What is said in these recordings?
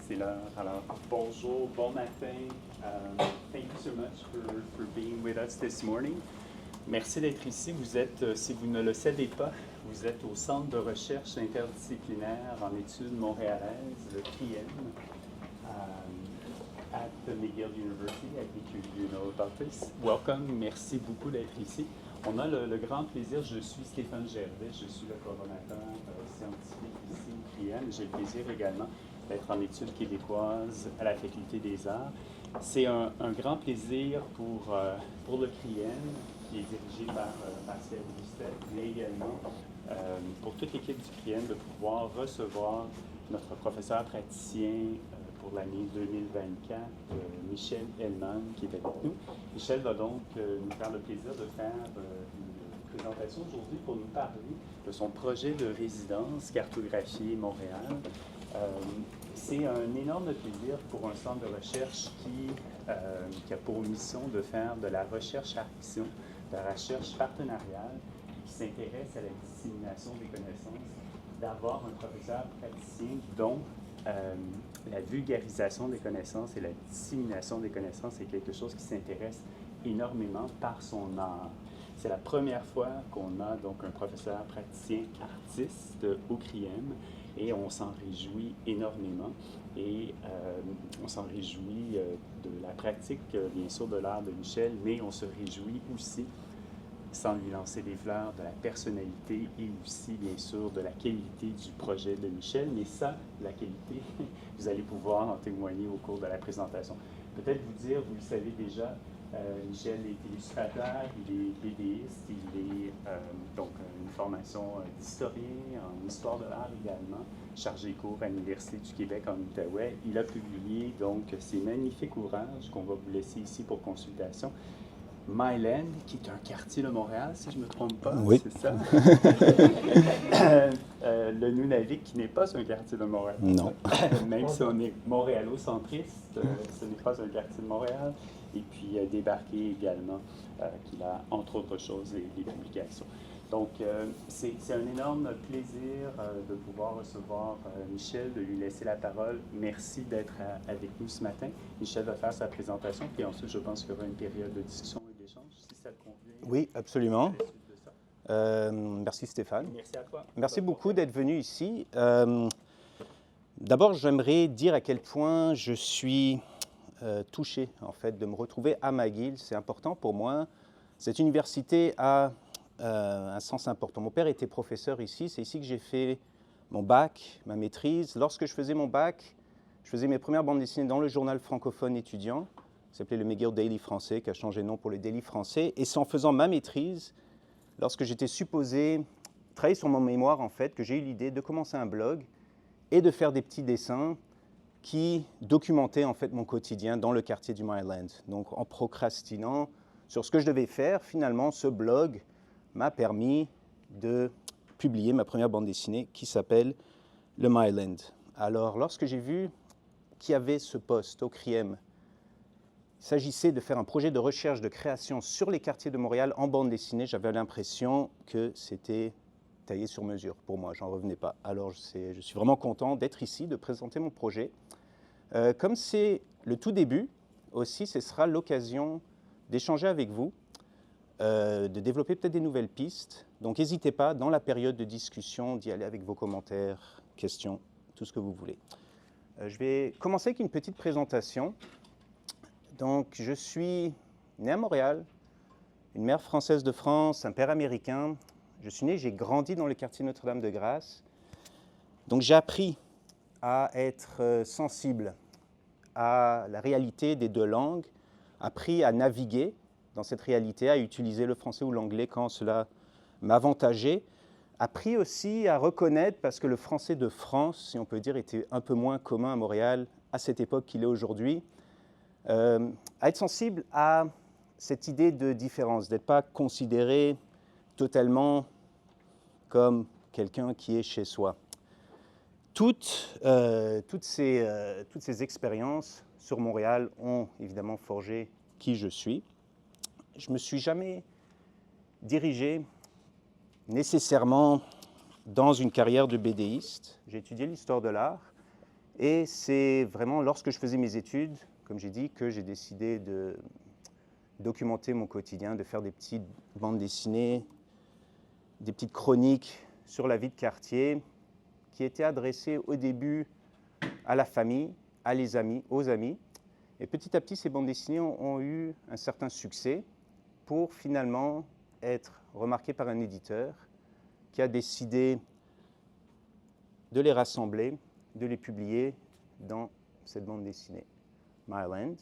c'est l'heure. Alors, bonjour, bon matin. Thank you so much for being with us this morning. Merci d'être ici. Vous êtes, si vous ne le savez pas, vous êtes au Centre de recherche interdisciplinaire en études montréalaises, le CRIEM, at the McGill University. I think you know about this. Welcome. Merci beaucoup d'être ici. On a le grand plaisir, je suis Stéphane Gervais, je suis le coordonnateur scientifique ici au CRIEM. J'ai le plaisir également d'être en études québécoises à la Faculté des Arts. C'est un grand plaisir pour le CRIEM, qui est dirigé par Pascal Boustet, mais également pour toute l'équipe du CRIEM de pouvoir recevoir notre professeur praticien pour l'année 2024, Michel Hellman, qui est avec nous. Michel va donc nous faire le plaisir de faire une présentation aujourd'hui pour nous parler de son projet de résidence Cartographier Montréal. C'est un énorme plaisir pour un centre de recherche qui a pour mission de faire de la recherche-action, de la recherche partenariale, qui s'intéresse à la dissémination des connaissances, d'avoir un professeur praticien dont la vulgarisation des connaissances et la dissémination des connaissances est quelque chose qui s'intéresse énormément par son art. C'est la première fois qu'on a donc un professeur praticien artiste au CRIEM et on s'en réjouit énormément. Et on s'en réjouit de la pratique, bien sûr, de l'art de Michel, mais on se réjouit aussi, sans lui lancer des fleurs, de la personnalité et aussi, bien sûr, de la qualité du projet de Michel. Mais ça, la qualité, vous allez pouvoir en témoigner au cours de la présentation. Peut-être vous dire, vous le savez déjà, Michel est illustrateur, il est BDiste, il est donc une formation d'historien en histoire de l'art également, chargé de cours à l'Université du Québec en Outaouais. Il a publié donc ces magnifiques ouvrages qu'on va vous laisser ici pour consultation. Myland, qui est un quartier de Montréal, si je ne me trompe pas, oui. C'est ça. Le Nunavik, qui n'est pas un quartier de Montréal. Non. Même si on est montréalo-centriste, ce n'est pas un quartier de Montréal. Et puis Débarquer également, qu'il a, entre autres choses, les publications. Donc, c'est un énorme plaisir de pouvoir recevoir Michel, de lui laisser la parole. Merci d'être avec nous ce matin. Michel va faire sa présentation, puis ensuite, je pense qu'il y aura une période de discussion et d'échange, si ça te convient. Oui, absolument. Merci Stéphane. Merci à toi. Merci beaucoup d'être venu ici. D'abord, j'aimerais dire à quel point je suis touché en fait, de me retrouver à McGill. C'est important pour moi. Cette université a un sens important. Mon père était professeur ici. C'est ici que j'ai fait mon bac, ma maîtrise. Lorsque je faisais mon bac, je faisais mes premières bandes dessinées dans le journal francophone étudiant. Ça s'appelait le McGill Daily français, qui a changé de nom pour le Daily français. Et c'est en faisant ma maîtrise, lorsque j'étais supposé travailler sur mon mémoire, en fait, que j'ai eu l'idée de commencer un blog et de faire des petits dessins qui documentaient en fait mon quotidien dans le quartier du Myland. Donc en procrastinant sur ce que je devais faire, finalement, ce blog m'a permis de publier ma première bande dessinée qui s'appelle le Myland. Alors lorsque j'ai vu qu'il y avait ce poste au CRIEM, il s'agissait de faire un projet de recherche de création sur les quartiers de Montréal en bande dessinée, j'avais l'impression que c'était taillé sur mesure pour moi, j'en revenais pas. Alors je suis vraiment content d'être ici, de présenter mon projet. Comme c'est le tout début aussi, ce sera l'occasion d'échanger avec vous, de développer peut-être des nouvelles pistes. Donc n'hésitez pas, dans la période de discussion, d'y aller avec vos commentaires, questions, tout ce que vous voulez. Je vais commencer avec une petite présentation. Donc je suis né à Montréal, une mère française de France, un père américain. Je suis né, j'ai grandi dans le quartier Notre-Dame-de-Grâce. Donc j'ai appris à être sensible à la réalité des deux langues, appris à naviguer dans cette réalité, à utiliser le français ou l'anglais quand cela m'avantageait, appris aussi à reconnaître, parce que le français de France, si on peut dire, était un peu moins commun à Montréal à cette époque qu'il est aujourd'hui, à être sensible à cette idée de différence, d'être pas considéré totalement comme quelqu'un qui est chez soi. Toutes ces expériences sur Montréal ont évidemment forgé qui je suis. Je ne me suis jamais dirigé nécessairement dans une carrière de BDiste. J'ai étudié l'histoire de l'art Et c'est vraiment lorsque je faisais mes études, comme j'ai dit, que j'ai décidé de documenter mon quotidien, de faire des petites bandes dessinées, des petites chroniques sur la vie de quartier qui étaient adressées au début à la famille, aux amis. Et petit à petit, ces bandes dessinées ont eu un certain succès pour finalement être remarquées par un éditeur qui a décidé de les rassembler, de les publier dans cette bande dessinée, Myland.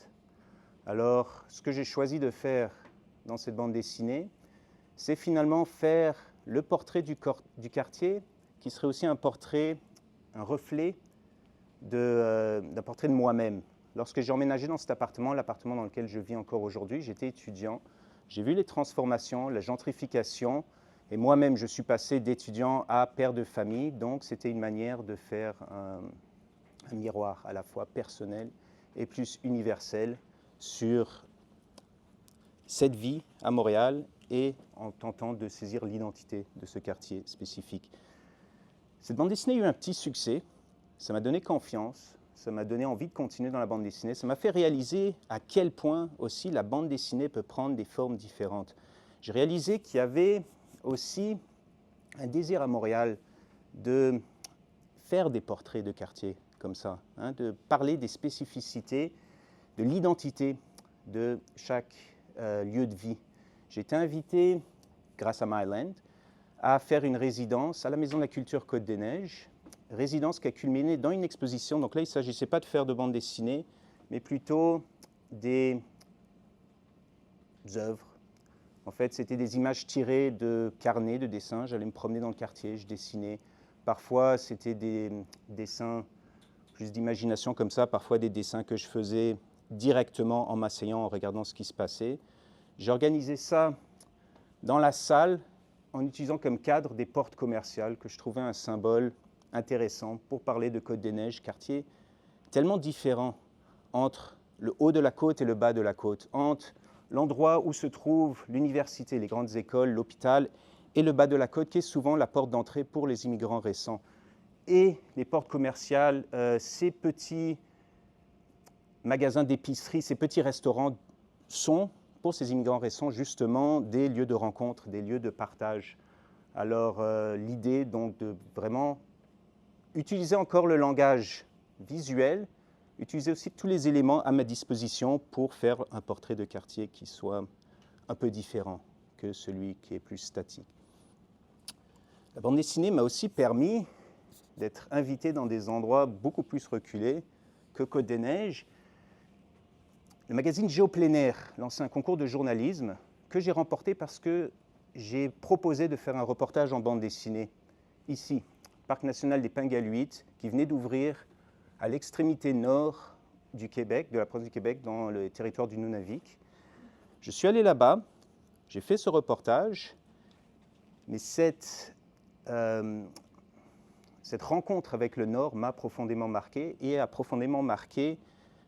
Alors, ce que j'ai choisi de faire dans cette bande dessinée, c'est finalement faire le portrait du quartier, qui serait aussi un portrait, un reflet d'un portrait de moi-même. Lorsque j'ai emménagé dans cet appartement, l'appartement dans lequel je vis encore aujourd'hui, j'étais étudiant. J'ai vu les transformations, la gentrification, et moi-même, je suis passé d'étudiant à père de famille, donc c'était une manière de faire un miroir à la fois personnel et plus universel sur cette vie à Montréal et en tentant de saisir l'identité de ce quartier spécifique. Cette bande dessinée a eu un petit succès, ça m'a donné confiance, ça m'a donné envie de continuer dans la bande dessinée, ça m'a fait réaliser à quel point aussi la bande dessinée peut prendre des formes différentes. J'ai réalisé qu'il y avait aussi un désir à Montréal de faire des portraits de quartier comme ça, hein, de parler des spécificités, de l'identité de chaque lieu de vie. J'ai été invité, grâce à Myland, à faire une résidence à la Maison de la Culture Côte-des-Neiges, résidence qui a culminé dans une exposition. Donc là, il ne s'agissait pas de faire de bande dessinée, mais plutôt des œuvres. En fait, c'était des images tirées de carnets de dessins. J'allais me promener dans le quartier, je dessinais. Parfois, c'était des dessins plus d'imagination comme ça, parfois des dessins que je faisais directement en m'asseyant, en regardant ce qui se passait. J'organisais ça dans la salle en utilisant comme cadre des portes commerciales que je trouvais un symbole intéressant pour parler de Côte-des-Neiges, quartier tellement différent entre le haut de la côte et le bas de la côte, entre l'endroit où se trouve l'université, les grandes écoles, l'hôpital, et le bas de la côte qui est souvent la porte d'entrée pour les immigrants récents. Et les portes commerciales, ces petits magasins d'épicerie, ces petits restaurants sont, pour ces immigrants récents, justement des lieux de rencontre, des lieux de partage. Alors l'idée donc de vraiment utiliser encore le langage visuel, utiliser aussi tous les éléments à ma disposition pour faire un portrait de quartier qui soit un peu différent que celui qui est plus statique. La bande dessinée m'a aussi permis d'être invité dans des endroits beaucoup plus reculés que Côte-des-Neiges. Le magazine Géoplénaire lançait un concours de journalisme que j'ai remporté parce que j'ai proposé de faire un reportage en bande dessinée ici, Parc national des Pingaluites, qui venait d'ouvrir à l'extrémité nord du Québec, de la province du Québec, dans le territoire du Nunavik. Je suis allé là-bas, j'ai fait ce reportage, mais cette rencontre avec le Nord m'a profondément marqué et a profondément marqué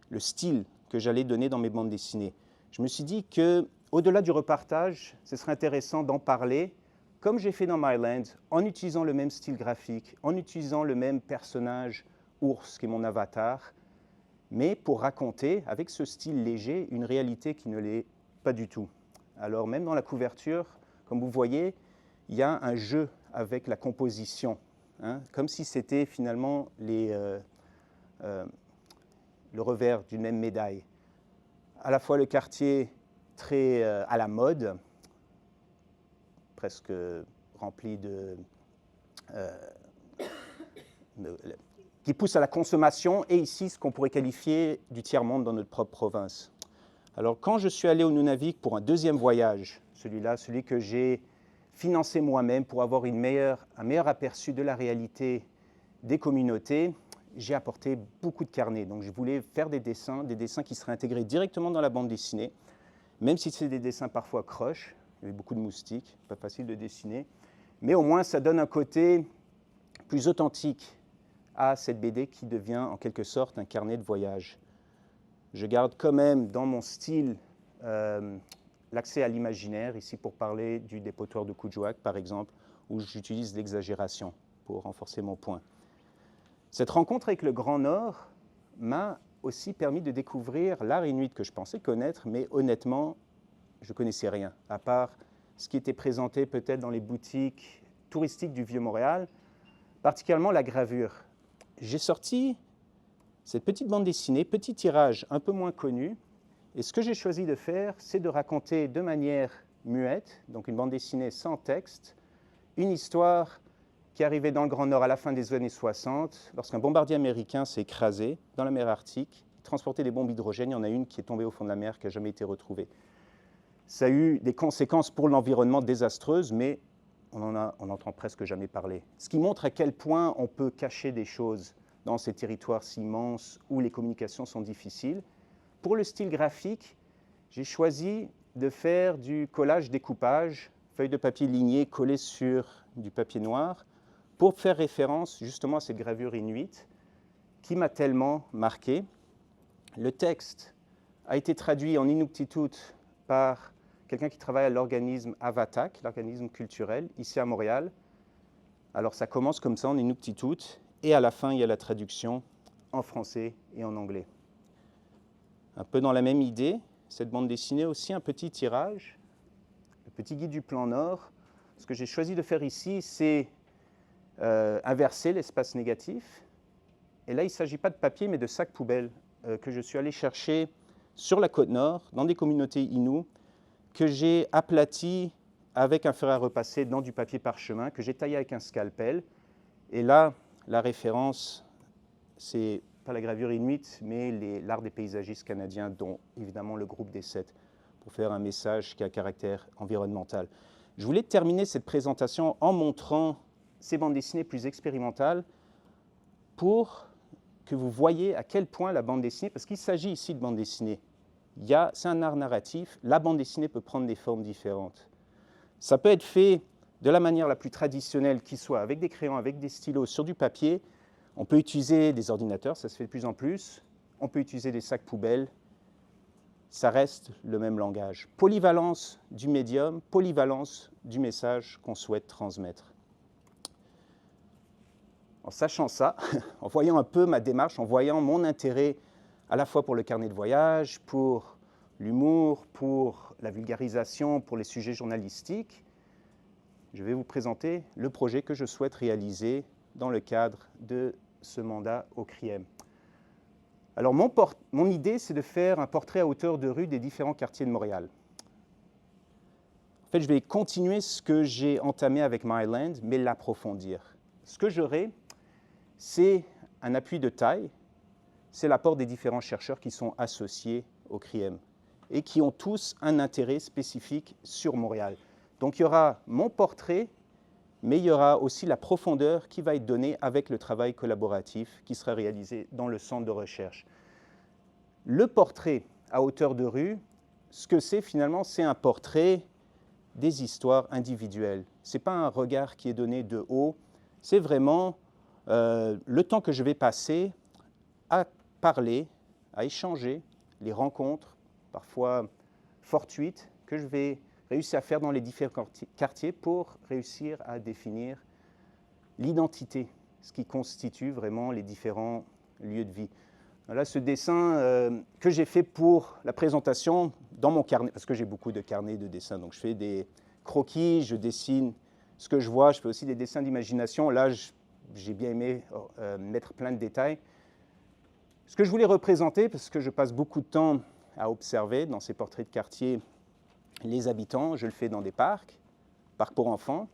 le style que j'allais donner dans mes bandes dessinées. Je me suis dit qu'au-delà du reportage, ce serait intéressant d'en parler, comme j'ai fait dans Myland, en utilisant le même style graphique, en utilisant le même personnage ours qui est mon avatar, mais pour raconter, avec ce style léger, une réalité qui ne l'est pas du tout. Alors même dans la couverture, comme vous voyez, il y a un jeu avec la composition, hein, comme si c'était finalement le revers d'une même médaille. À la fois le quartier très à la mode, presque rempli qui pousse à la consommation, et ici ce qu'on pourrait qualifier du tiers-monde dans notre propre province. Alors quand je suis allé au Nunavik pour un deuxième voyage, celui que j'ai financé moi-même pour avoir un meilleur aperçu de la réalité des communautés, j'ai apporté beaucoup de carnets. Donc je voulais faire des dessins qui seraient intégrés directement dans la bande dessinée, même si c'est des dessins parfois croches, il y avait beaucoup de moustiques, pas facile de dessiner, mais au moins ça donne un côté plus authentique à cette BD qui devient en quelque sorte un carnet de voyage. Je garde quand même dans mon style l'accès à l'imaginaire, ici pour parler du dépotoir de Kuujjuaq par exemple, où j'utilise l'exagération pour renforcer mon point. Cette rencontre avec le Grand Nord m'a aussi permis de découvrir l'art inuit que je pensais connaître, mais honnêtement, je ne connaissais rien, à part ce qui était présenté peut-être dans les boutiques touristiques du Vieux-Montréal, particulièrement la gravure. J'ai sorti cette petite bande dessinée, petit tirage un peu moins connu, et ce que j'ai choisi de faire, c'est de raconter de manière muette, donc une bande dessinée sans texte, une histoire qui arrivait dans le Grand Nord à la fin des années 60, lorsqu'un bombardier américain s'est écrasé dans la mer Arctique, il transportait des bombes hydrogène, il y en a une qui est tombée au fond de la mer, qui n'a jamais été retrouvée. Ça a eu des conséquences pour l'environnement désastreuses, mais on n'entend presque jamais parler. Ce qui montre à quel point on peut cacher des choses dans ces territoires si immenses où les communications sont difficiles. Pour le style graphique, j'ai choisi de faire du collage-découpage, feuilles de papier lignées collées sur du papier noir, pour faire référence justement à cette gravure inuite qui m'a tellement marqué. Le texte a été traduit en inuktitut par quelqu'un qui travaille à l'organisme Avatak, l'organisme culturel, ici à Montréal. Alors ça commence comme ça en inuktitut, et à la fin, il y a la traduction en français et en anglais. Un peu dans la même idée, cette bande dessinée aussi un petit tirage, le petit guide du plan Nord. Ce que j'ai choisi de faire ici, c'est inverser l'espace négatif. Et là, il ne s'agit pas de papier, mais de sacs poubelles que je suis allé chercher sur la côte nord, dans des communautés inoues, que j'ai aplatis avec un fer à repasser dans du papier parchemin, que j'ai taillé avec un scalpel. Et là, la référence, c'est pas la gravure inuite, mais l'art des paysagistes canadiens, dont évidemment le groupe des 7, pour faire un message qui a caractère environnemental. Je voulais terminer cette présentation en montrant ces bandes dessinées plus expérimentales pour que vous voyez à quel point la bande dessinée, parce qu'il s'agit ici de bande dessinée, c'est un art narratif, la bande dessinée peut prendre des formes différentes. Ça peut être fait de la manière la plus traditionnelle qui soit, avec des crayons, avec des stylos, sur du papier. On peut utiliser des ordinateurs, ça se fait de plus en plus. On peut utiliser des sacs poubelles. Ça reste le même langage. Polyvalence du médium, polyvalence du message qu'on souhaite transmettre. En sachant ça, en voyant un peu ma démarche, en voyant mon intérêt à la fois pour le carnet de voyage, pour l'humour, pour la vulgarisation, pour les sujets journalistiques, je vais vous présenter le projet que je souhaite réaliser dans le cadre de ce mandat au CRIEM. Alors mon idée, c'est de faire un portrait à hauteur de rue des différents quartiers de Montréal. En fait, je vais continuer ce que j'ai entamé avec Myland, mais l'approfondir. Ce que j'aurai, c'est un appui de taille, c'est l'apport des différents chercheurs qui sont associés au CRIEM et qui ont tous un intérêt spécifique sur Montréal. Donc il y aura mon portrait, mais il y aura aussi la profondeur qui va être donnée avec le travail collaboratif qui sera réalisé dans le centre de recherche. Le portrait à hauteur de rue, ce que c'est finalement, c'est un portrait des histoires individuelles. Ce n'est pas un regard qui est donné de haut, c'est vraiment le temps que je vais passer à parler, à échanger, les rencontres, parfois fortuites, que je vais réussir à faire dans les différents quartiers pour réussir à définir l'identité, ce qui constitue vraiment les différents lieux de vie. Voilà ce dessin que j'ai fait pour la présentation dans mon carnet, parce que j'ai beaucoup de carnets de dessins, donc je fais des croquis, je dessine ce que je vois, je fais aussi des dessins d'imagination. Là, j'ai bien aimé mettre plein de détails. Ce que je voulais représenter, parce que je passe beaucoup de temps à observer dans ces portraits de quartier les habitants, je le fais dans des parcs pour enfants.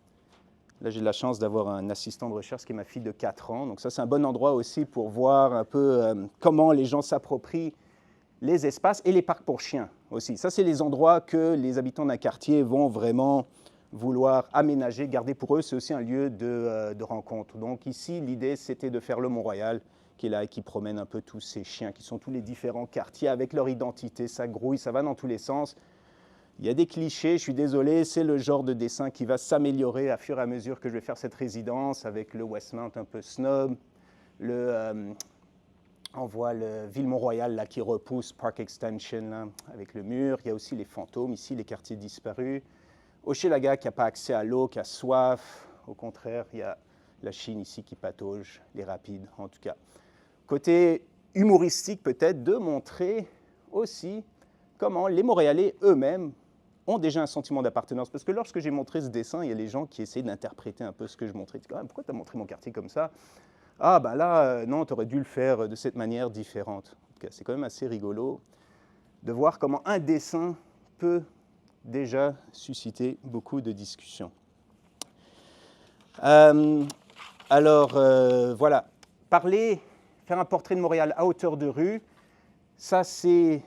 Là, j'ai de la chance d'avoir un assistant de recherche qui est ma fille de 4 ans. Donc ça, c'est un bon endroit aussi pour voir un peu comment les gens s'approprient les espaces et les parcs pour chiens aussi. Ça, c'est les endroits que les habitants d'un quartier vont vraiment vouloir aménager, garder pour eux. C'est aussi un lieu de rencontre. Donc ici, l'idée, c'était de faire le Mont-Royal, qui est là et qui promène un peu tous ces chiens, qui sont tous les différents quartiers avec leur identité. Ça grouille, ça va dans tous les sens. Il y a des clichés, je suis désolé, c'est le genre de dessin qui va s'améliorer à fur et à mesure que je vais faire cette résidence avec le Westmount un peu snob, on voit le Ville-Mont-Royal là, qui repousse, Park Extension là, avec le mur. Il y a aussi les fantômes ici, les quartiers disparus. Hochelaga qui n'a pas accès à l'eau, qui a soif. Au contraire, il y a la Chine ici qui patauge, les rapides en tout cas. Côté humoristique peut-être de montrer aussi comment les Montréalais eux-mêmes ont déjà un sentiment d'appartenance. Parce que lorsque j'ai montré ce dessin, il y a les gens qui essaient d'interpréter un peu ce que je montrais. Ils disent, ah, pourquoi tu as montré mon quartier comme ça? Ah, ben là, non, tu aurais dû le faire de cette manière différente. En tout cas, c'est quand même assez rigolo de voir comment un dessin peut déjà susciter beaucoup de discussions. Voilà, parler, faire un portrait de Montréal à hauteur de rue, ça c'est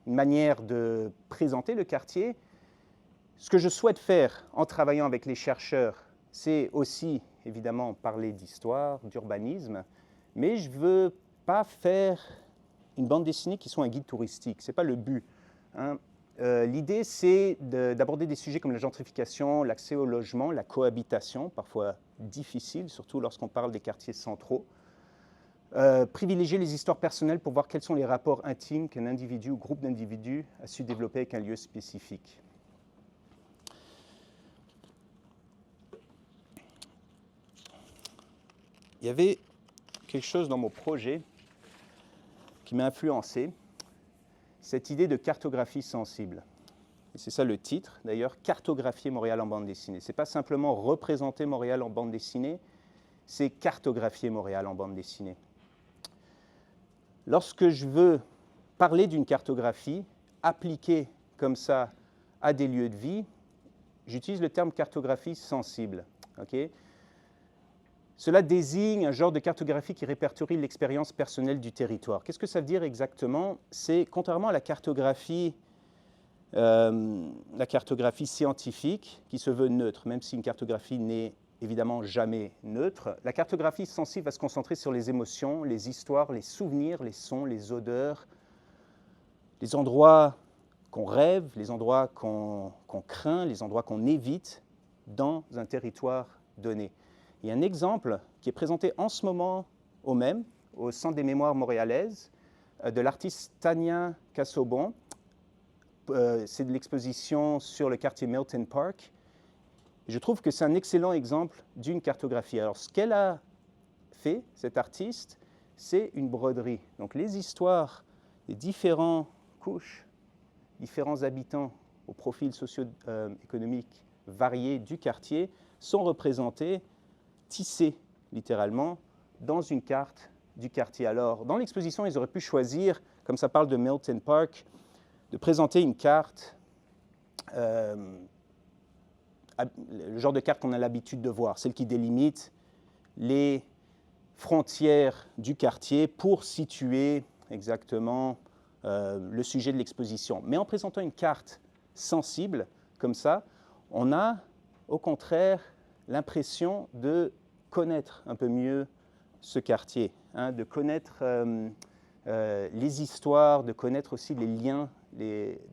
une manière de présenter le quartier. Ce que je souhaite faire en travaillant avec les chercheurs, c'est aussi évidemment parler d'histoire, d'urbanisme, mais je ne veux pas faire une bande dessinée qui soit un guide touristique, ce n'est pas le but. Hein. L'idée, c'est d'aborder des sujets comme la gentrification, l'accès au logement, la cohabitation, parfois difficile, surtout lorsqu'on parle des quartiers centraux. Privilégier les histoires personnelles pour voir quels sont les rapports intimes qu'un individu ou groupe d'individus a su développer avec un lieu spécifique. Il y avait quelque chose dans mon projet qui m'a influencé, cette idée de cartographie sensible. Et c'est ça le titre, d'ailleurs, cartographier Montréal en bande dessinée. Ce n'est pas simplement représenter Montréal en bande dessinée, c'est cartographier Montréal en bande dessinée. Lorsque je veux parler d'une cartographie appliquée comme ça à des lieux de vie, j'utilise le terme cartographie sensible. Okay? Cela désigne un genre de cartographie qui répertorie l'expérience personnelle du territoire. Qu'est-ce que ça veut dire exactement? C'est, contrairement à la cartographie scientifique, qui se veut neutre, même si une cartographie n'est évidemment jamais neutre, la cartographie sensible va se concentrer sur les émotions, les histoires, les souvenirs, les sons, les odeurs, les endroits qu'on rêve, les endroits qu'on craint, les endroits qu'on évite dans un territoire donné. Il y a un exemple qui est présenté en ce moment au Centre des mémoires montréalaises, de l'artiste Tania Cassobon. C'est de l'exposition sur le quartier Milton Park. Et je trouve que c'est un excellent exemple d'une cartographie. Alors, ce qu'elle a fait, cette artiste, c'est une broderie. Donc, les histoires des différentes couches, différents habitants aux profils socio-économiques variés du quartier sont représentés, tissés littéralement, dans une carte du quartier. Alors, dans l'exposition, ils auraient pu choisir, comme ça parle de Milton Park, de présenter une carte, le genre de carte qu'on a l'habitude de voir, celle qui délimite les frontières du quartier pour situer exactement le sujet de l'exposition. Mais en présentant une carte sensible, comme ça, on a au contraire l'impression de connaître un peu mieux ce quartier, hein, de connaître les histoires, de connaître aussi les liens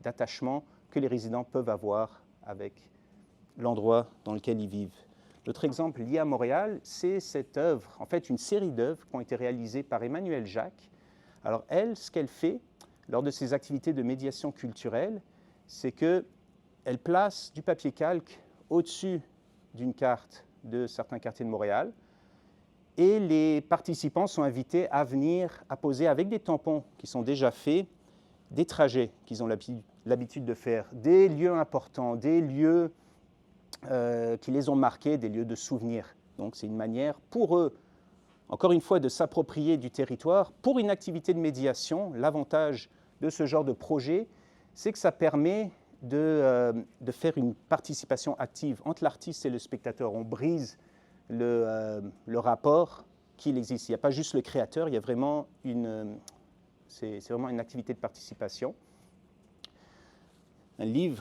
d'attachement que les résidents peuvent avoir avec l'endroit dans lequel ils vivent. L'autre exemple lié à Montréal, c'est cette œuvre, en fait une série d'œuvres qui ont été réalisées par Emmanuelle Jacques. Alors elle, ce qu'elle fait lors de ses activités de médiation culturelle, c'est qu'elle place du papier calque au-dessus d'une carte de certains quartiers de Montréal et les participants sont invités à venir apposer avec des tampons qui sont déjà faits des trajets qu'ils ont l'habitude de faire, des lieux importants, des lieux qui les ont marqués, des lieux de souvenirs. Donc c'est une manière pour eux, encore une fois, de s'approprier du territoire. Pour une activité de médiation, l'avantage de ce genre de projet, c'est que ça permet de faire une participation active entre l'artiste et le spectateur. On brise le rapport qu'il existe. Il n'y a pas juste le créateur, il y a vraiment c'est vraiment une activité de participation. Elle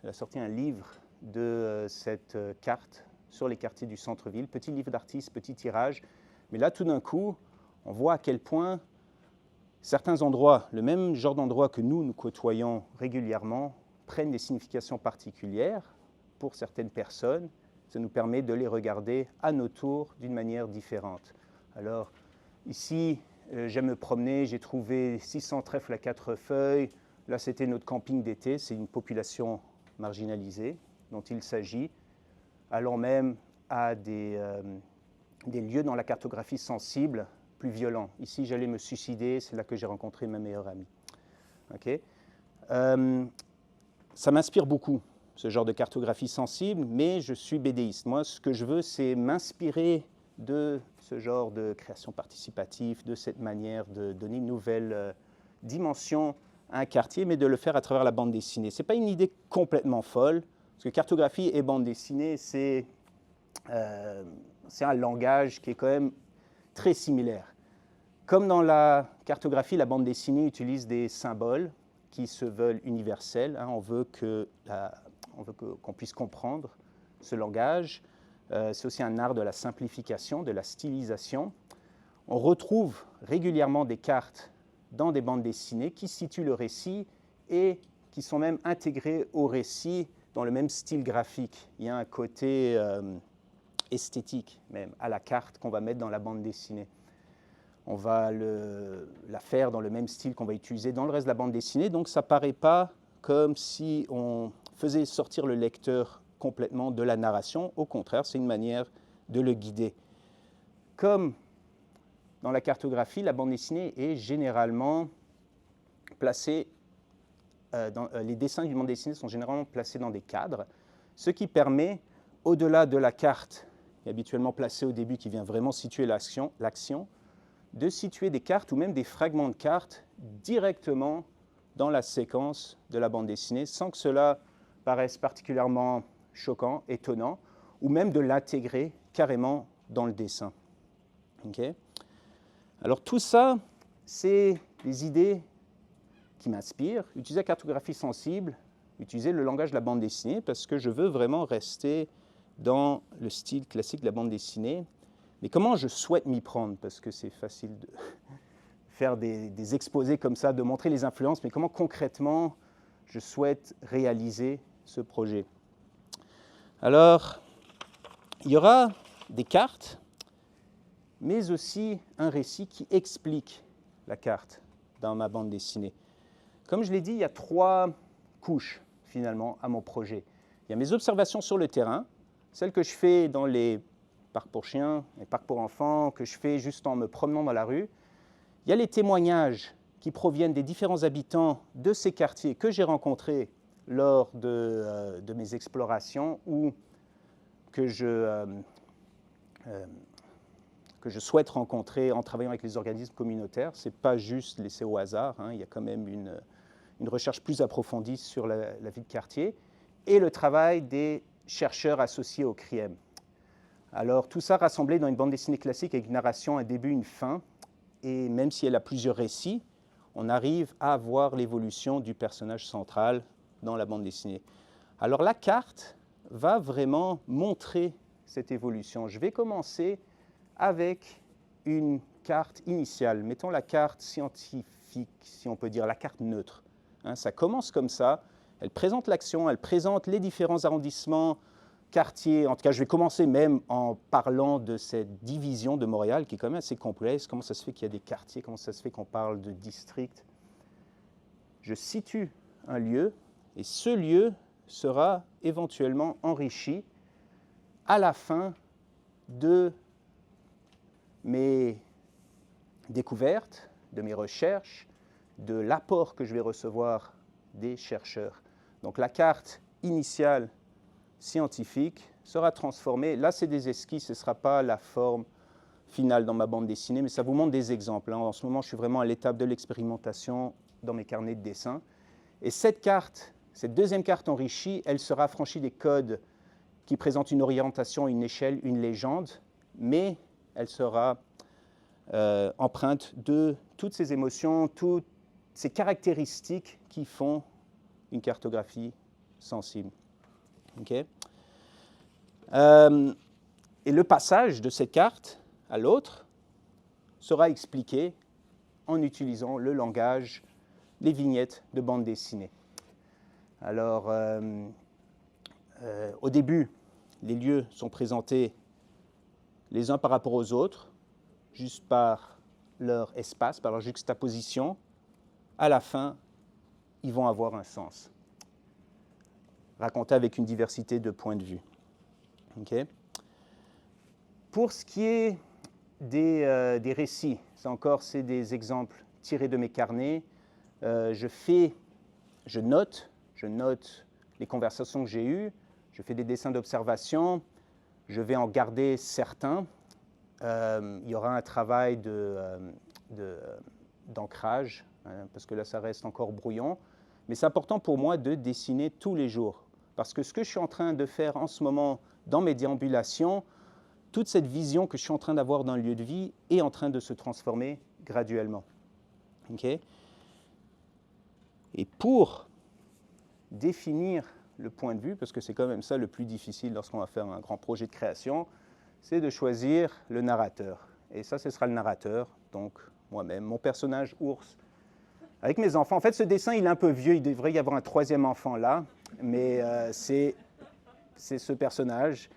a sorti un livre de cette carte sur les quartiers du centre-ville, petit livre d'artiste, petit tirage. Mais là, tout d'un coup, on voit à quel point certains endroits, le même genre d'endroits que nous côtoyons régulièrement, prennent des significations particulières pour certaines personnes. Ça nous permet de les regarder à nos tours d'une manière différente. Alors, ici, j'aime me promener, j'ai trouvé 600 trèfles à 4 feuilles. Là, c'était notre camping d'été, c'est une population marginalisée dont il s'agit. Allons même à des lieux dans la cartographie sensible plus violents. Ici, j'allais me suicider, c'est là que j'ai rencontré ma meilleure amie. Okay. Ça m'inspire beaucoup, ce genre de cartographie sensible, mais je suis bédéiste. Moi, ce que je veux, c'est m'inspirer de ce genre de création participative, de cette manière de donner une nouvelle dimension à un quartier, mais de le faire à travers la bande dessinée. Ce n'est pas une idée complètement folle, parce que cartographie et bande dessinée, c'est un langage qui est quand même très similaire. Comme dans la cartographie, la bande dessinée utilise des symboles qui se veulent universels. On veut qu'on puisse comprendre ce langage. C'est aussi un art de la simplification, de la stylisation. On retrouve régulièrement des cartes dans des bandes dessinées qui situent le récit et qui sont même intégrées au récit dans le même style graphique. Il y a un côté esthétique même à la carte qu'on va mettre dans la bande dessinée. On va la faire dans le même style qu'on va utiliser dans le reste de la bande dessinée, donc ça ne paraît pas comme si on faisait sortir le lecteur complètement de la narration. Au contraire, c'est une manière de le guider. Comme dans la cartographie, la bande dessinée est généralement placée, les dessins d'une bande dessinée sont généralement placés dans des cadres, ce qui permet, au-delà de la carte, habituellement placée au début, qui vient vraiment situer l'action, de situer des cartes ou même des fragments de cartes directement dans la séquence de la bande dessinée, sans que cela paraisse particulièrement choquant, étonnant, ou même de l'intégrer carrément dans le dessin. Okay. Alors tout ça, c'est des idées qui m'inspirent. Utiliser la cartographie sensible, utiliser le langage de la bande dessinée, parce que je veux vraiment rester dans le style classique de la bande dessinée. Mais comment je souhaite m'y prendre? Parce que c'est facile de faire des exposés comme ça, de montrer les influences, mais comment concrètement je souhaite réaliser ce projet? Alors, il y aura des cartes, mais aussi un récit qui explique la carte dans ma bande dessinée. Comme je l'ai dit, il y a 3 couches finalement à mon projet. Il y a mes observations sur le terrain, celles que je fais dans les parcs pour chiens, les parcs pour enfants, que je fais juste en me promenant dans la rue. Il y a les témoignages qui proviennent des différents habitants de ces quartiers que j'ai rencontrés lors de mes explorations ou que je souhaite rencontrer en travaillant avec les organismes communautaires. Ce n'est pas juste laissé au hasard, il y a quand même une recherche plus approfondie sur la vie de quartier et le travail des chercheurs associés au CRIEM. Alors tout ça rassemblé dans une bande dessinée classique avec une narration, un début, une fin, et même si elle a plusieurs récits, on arrive à voir l'évolution du personnage central dans la bande dessinée. Alors la carte va vraiment montrer cette évolution. Je vais commencer avec une carte initiale, mettons la carte scientifique, si on peut dire, la carte neutre. Ça commence comme ça, elle présente l'action, elle présente les différents arrondissements, quartiers. En tout cas, je vais commencer même en parlant de cette division de Montréal qui est quand même assez complexe. Comment ça se fait qu'il y a des quartiers? Comment ça se fait qu'on parle de districts? Je situe un lieu et ce lieu sera éventuellement enrichi à la fin de mes découvertes, de mes recherches, de l'apport que je vais recevoir des chercheurs. Donc la carte initiale scientifique sera transformée. Là, c'est des esquisses, ce ne sera pas la forme finale dans ma bande dessinée, mais ça vous montre des exemples. En ce moment, je suis vraiment à l'étape de l'expérimentation dans mes carnets de dessin. Et cette carte, cette deuxième carte enrichie, elle sera affranchie des codes qui présentent une orientation, une échelle, une légende, mais elle sera empreinte de toutes ces émotions, toutes ces caractéristiques qui font une cartographie sensible. Okay. Et le passage de cette carte à l'autre sera expliqué en utilisant le langage, les vignettes de bande dessinée. Alors, au début, les lieux sont présentés les uns par rapport aux autres, juste par leur espace, par leur juxtaposition. À la fin, ils vont avoir un sens, racontés avec une diversité de points de vue. Okay. Pour ce qui est des récits, ça encore, c'est des exemples tirés de mes carnets. Je note les conversations que j'ai eues, je fais des dessins d'observation, je vais en garder certains. Il y aura un travail d'ancrage, hein, parce que là, ça reste encore brouillon. Mais c'est important pour moi de dessiner tous les jours. Parce que ce que je suis en train de faire en ce moment dans mes déambulations, toute cette vision que je suis en train d'avoir dans le lieu de vie est en train de se transformer graduellement. Okay? Et pour définir le point de vue, parce que c'est quand même ça le plus difficile lorsqu'on va faire un grand projet de création, c'est de choisir le narrateur. Et ça, ce sera le narrateur, donc moi-même, mon personnage ours, avec mes enfants. En fait, ce dessin, il est un peu vieux, il devrait y avoir un troisième enfant là, mais c'est ce personnage.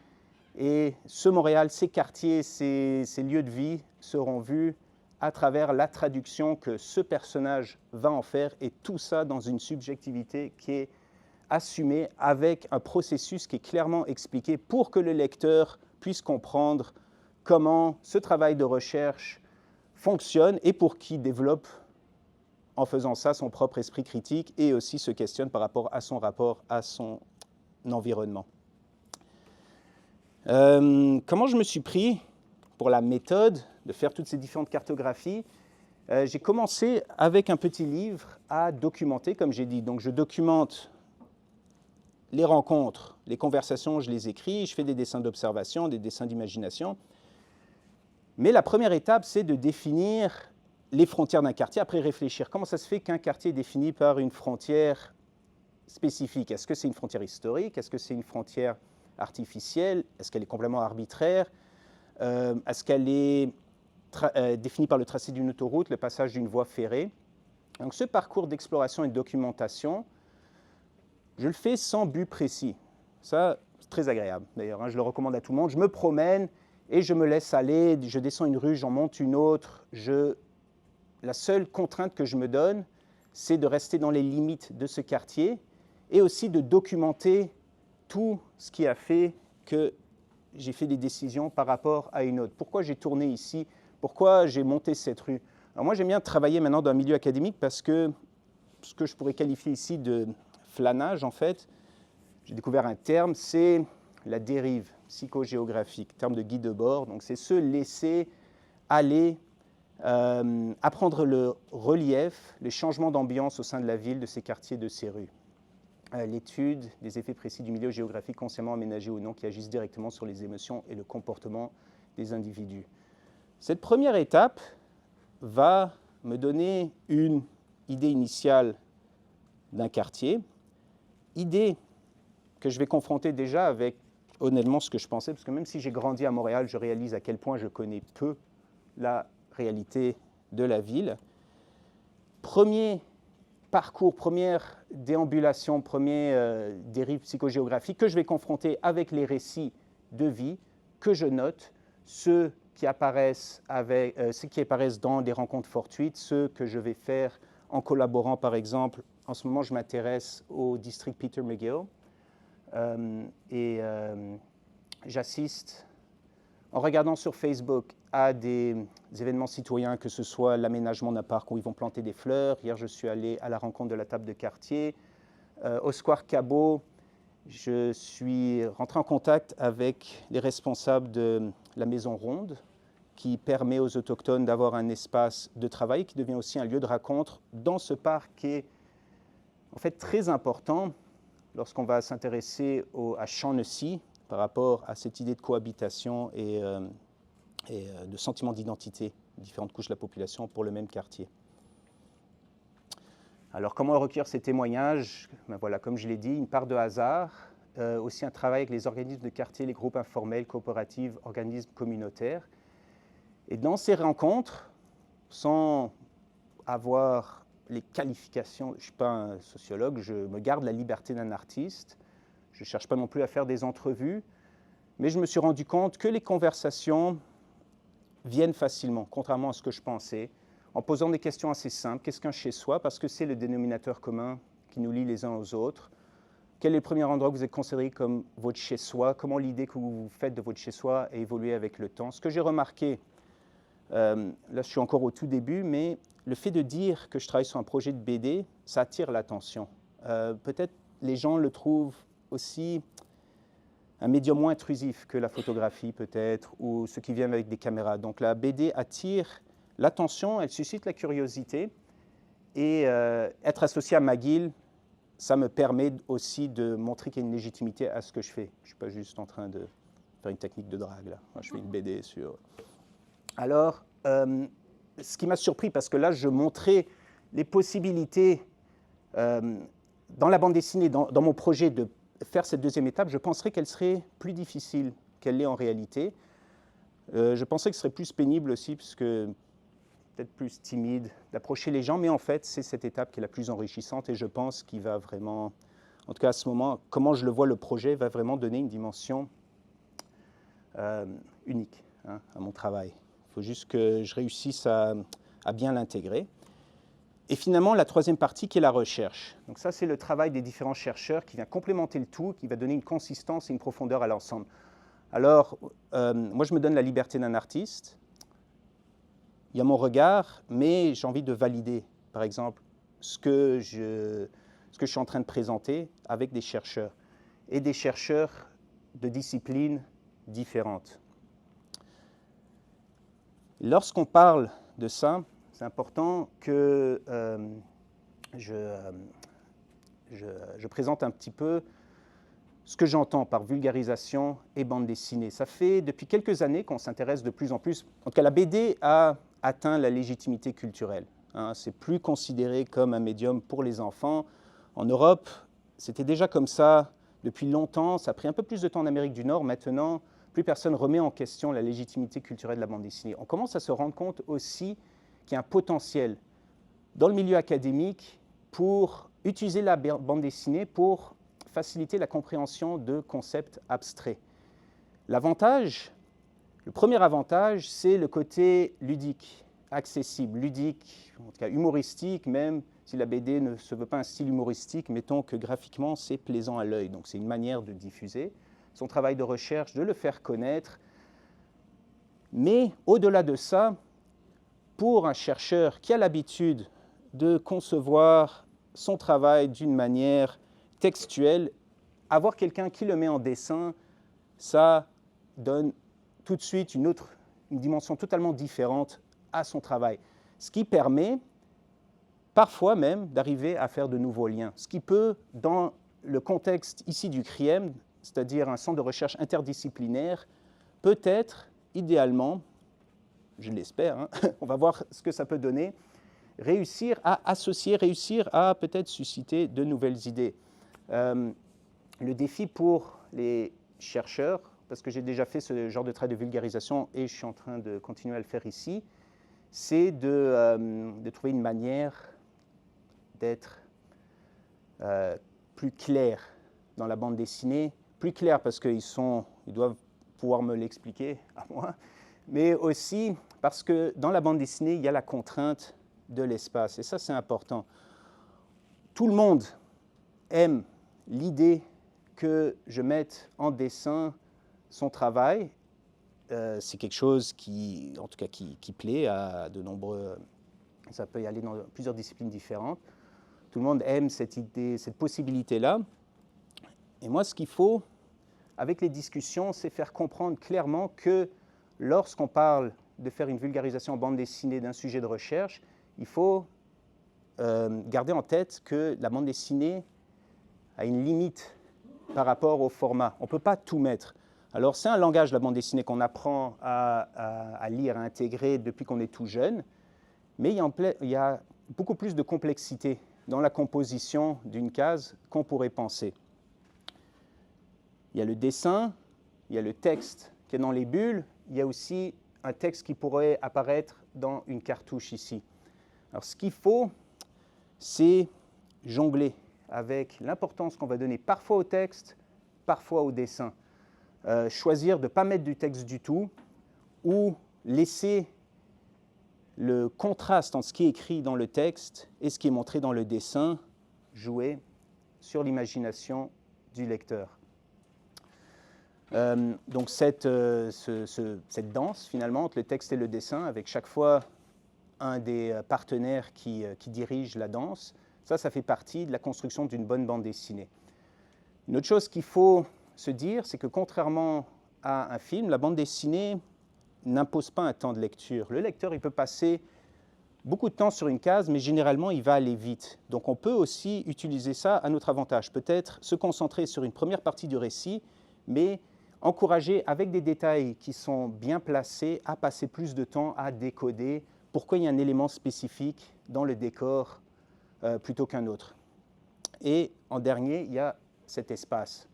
Et ce Montréal, ces quartiers, ces lieux de vie seront vus à travers la traduction que ce personnage va en faire, et tout ça dans une subjectivité qui est assumée avec un processus qui est clairement expliqué pour que le lecteur puisse comprendre comment ce travail de recherche fonctionne et pour qu'il développe, en faisant ça, son propre esprit critique et aussi se questionne par rapport à son rapport à son environnement. Comment je me suis pris pour la méthode de faire toutes ces différentes cartographies? J'ai commencé avec un petit livre à documenter, comme j'ai dit. Donc je documente les rencontres, les conversations, je les écris, je fais des dessins d'observation, des dessins d'imagination. Mais la première étape, c'est de définir les frontières d'un quartier, après réfléchir. Comment ça se fait qu'un quartier est défini par une frontière spécifique? Est-ce que c'est une frontière historique? Est-ce que c'est une frontière artificielle? Est-ce qu'elle est complètement arbitraire? Est-ce qu'elle est définie par le tracé d'une autoroute, le passage d'une voie ferrée? Donc ce parcours d'exploration et de documentation, je le fais sans but précis. Ça, c'est très agréable. D'ailleurs, hein, je le recommande à tout le monde. Je me promène et je me laisse aller. Je descends une rue, j'en monte une autre. La seule contrainte que je me donne, c'est de rester dans les limites de ce quartier et aussi de documenter tout ce qui a fait que j'ai fait des décisions par rapport à une autre. Pourquoi j'ai tourné ici? Pourquoi j'ai monté cette rue? Alors moi, j'aime bien travailler maintenant dans un milieu académique parce que ce que je pourrais qualifier ici de flânage, en fait, j'ai découvert un terme, c'est la dérive psychogéographique, terme de guide de bord. Donc c'est se laisser aller, apprendre le relief, les changements d'ambiance au sein de la ville, de ses quartiers, de ses rues. L'étude des effets précis du milieu géographique consciemment aménagé ou non qui agissent directement sur les émotions et le comportement des individus. Cette première étape va me donner une idée initiale d'un quartier, idée que je vais confronter déjà avec, honnêtement, ce que je pensais, parce que même si j'ai grandi à Montréal, je réalise à quel point je connais peu la réalité de la ville. Premier parcours, première déambulation, première dérive psychogéographique que je vais confronter avec les récits de vie que je note, ceux qui apparaissent dans des rencontres fortuites, ceux que je vais faire en collaborant, par exemple. En ce moment, je m'intéresse au district Peter McGill et j'assiste, en regardant sur Facebook, à des événements citoyens, que ce soit l'aménagement d'un parc où ils vont planter des fleurs. Hier, je suis allé à la rencontre de la table de quartier. Au Square Cabot, je suis rentré en contact avec les responsables de la Maison Ronde, qui permet aux Autochtones d'avoir un espace de travail, qui devient aussi un lieu de rencontre dans ce parc qui est en fait très important lorsqu'on va s'intéresser à Shaughnessy par rapport à cette idée de cohabitation et de sentiment d'identité, différentes couches de la population pour le même quartier. Alors, comment recueillir ces témoignages? Ben voilà, comme je l'ai dit, une part de hasard, aussi un travail avec les organismes de quartier, les groupes informels, coopératives, organismes communautaires. Et dans ces rencontres, sans avoir les qualifications, je ne suis pas un sociologue, je me garde la liberté d'un artiste, je ne cherche pas non plus à faire des entrevues, mais je me suis rendu compte que les conversations viennent facilement, contrairement à ce que je pensais, en posant des questions assez simples. Qu'est-ce qu'un chez-soi? Parce que c'est le dénominateur commun qui nous lie les uns aux autres. Quel est le premier endroit que vous êtes considéré comme votre chez-soi? Comment l'idée que vous faites de votre chez-soi a évolué avec le temps? Ce que j'ai remarqué, là je suis encore au tout début, mais le fait de dire que je travaille sur un projet de BD, ça attire l'attention. Peut-être les gens le trouvent aussi un médium moins intrusif que la photographie peut-être, ou ceux qui viennent avec des caméras. Donc la BD attire l'attention, elle suscite la curiosité, et être associé à McGill, ça me permet aussi de montrer qu'il y a une légitimité à ce que je fais. Je ne suis pas juste en train de faire une technique de drague, là. Moi, je fais une BD sur... Alors, ce qui m'a surpris, parce que là, je montrais les possibilités dans la bande dessinée, dans mon projet de faire cette deuxième étape, je penserais qu'elle serait plus difficile qu'elle l'est en réalité. Je pensais que ce serait plus pénible aussi, parce que peut-être plus timide, d'approcher les gens, mais en fait, c'est cette étape qui est la plus enrichissante, et je pense qu'il va vraiment, en tout cas à ce moment, comment je le vois, le projet va vraiment donner une dimension unique à mon travail. Il faut juste que je réussisse à bien l'intégrer. Et finalement, la troisième partie qui est la recherche. Donc ça, c'est le travail des différents chercheurs qui vient complémenter le tout, qui va donner une consistance et une profondeur à l'ensemble. Alors, moi, je me donne la liberté d'un artiste. Il y a mon regard, mais j'ai envie de valider, par exemple, ce que je suis en train de présenter avec des chercheurs, et des chercheurs de disciplines différentes. Lorsqu'on parle de ça, c'est important que je présente un petit peu ce que j'entends par vulgarisation et bande dessinée. Ça fait depuis quelques années qu'on s'intéresse de plus en plus. En tout cas, la BD a atteint la légitimité culturelle. C'est plus considéré comme un médium pour les enfants. En Europe, c'était déjà comme ça depuis longtemps. Ça a pris un peu plus de temps en Amérique du Nord. Maintenant, plus personne remet en question la légitimité culturelle de la bande dessinée. On commence à se rendre compte aussi qu'il y a un potentiel dans le milieu académique pour utiliser la bande dessinée pour faciliter la compréhension de concepts abstraits. L'avantage, le premier avantage, c'est le côté ludique, accessible, ludique, en tout cas humoristique, même si la BD ne se veut pas un style humoristique, mettons que graphiquement c'est plaisant à l'œil, donc c'est une manière de diffuser son travail de recherche, de le faire connaître. Mais au-delà de ça, pour un chercheur qui a l'habitude de concevoir son travail d'une manière textuelle, avoir quelqu'un qui le met en dessin, ça donne tout de suite une dimension totalement différente à son travail. Ce qui permet parfois même d'arriver à faire de nouveaux liens. Ce qui peut, dans le contexte ici du CRIEM, c'est-à-dire un centre de recherche interdisciplinaire, peut-être, idéalement, je l'espère, on va voir ce que ça peut donner, réussir à associer, réussir à peut-être susciter de nouvelles idées. Le défi pour les chercheurs, parce que j'ai déjà fait ce genre de travail de vulgarisation et je suis en train de continuer à le faire ici, c'est de trouver une manière d'être plus clair dans la bande dessinée, plus clair parce qu'ils doivent pouvoir me l'expliquer à moi, mais aussi parce que dans la bande dessinée, il y a la contrainte de l'espace, et ça c'est important. Tout le monde aime l'idée que je mette en dessin son travail. C'est quelque chose qui, en tout cas, qui plaît à de nombreux... Ça peut y aller dans plusieurs disciplines différentes. Tout le monde aime cette idée, cette possibilité-là. Et moi, ce qu'il faut, avec les discussions, c'est faire comprendre clairement que lorsqu'on parle de faire une vulgarisation en bande dessinée d'un sujet de recherche, il faut garder en tête que la bande dessinée a une limite par rapport au format. On ne peut pas tout mettre. Alors, c'est un langage, la bande dessinée, qu'on apprend à lire, à intégrer depuis qu'on est tout jeune, mais il y a beaucoup plus de complexité dans la composition d'une case qu'on pourrait penser. Il y a le dessin, il y a le texte qui est dans les bulles, il y a aussi un texte qui pourrait apparaître dans une cartouche ici. Alors, ce qu'il faut, c'est jongler avec l'importance qu'on va donner parfois au texte, parfois au dessin. Choisir de ne pas mettre du texte du tout ou laisser le contraste entre ce qui est écrit dans le texte et ce qui est montré dans le dessin jouer sur l'imagination du lecteur. Donc cette danse finalement entre le texte et le dessin, avec chaque fois un des partenaires qui dirige la danse, ça fait partie de la construction d'une bonne bande dessinée. Une autre chose qu'il faut se dire, c'est que contrairement à un film, la bande dessinée n'impose pas un temps de lecture. Le lecteur, il peut passer beaucoup de temps sur une case, mais généralement, il va aller vite. Donc on peut aussi utiliser ça à notre avantage. Peut-être se concentrer sur une première partie du récit, mais encourager, avec des détails qui sont bien placés, à passer plus de temps à décoder pourquoi il y a un élément spécifique dans le décor plutôt qu'un autre. Et en dernier, il y a cet espace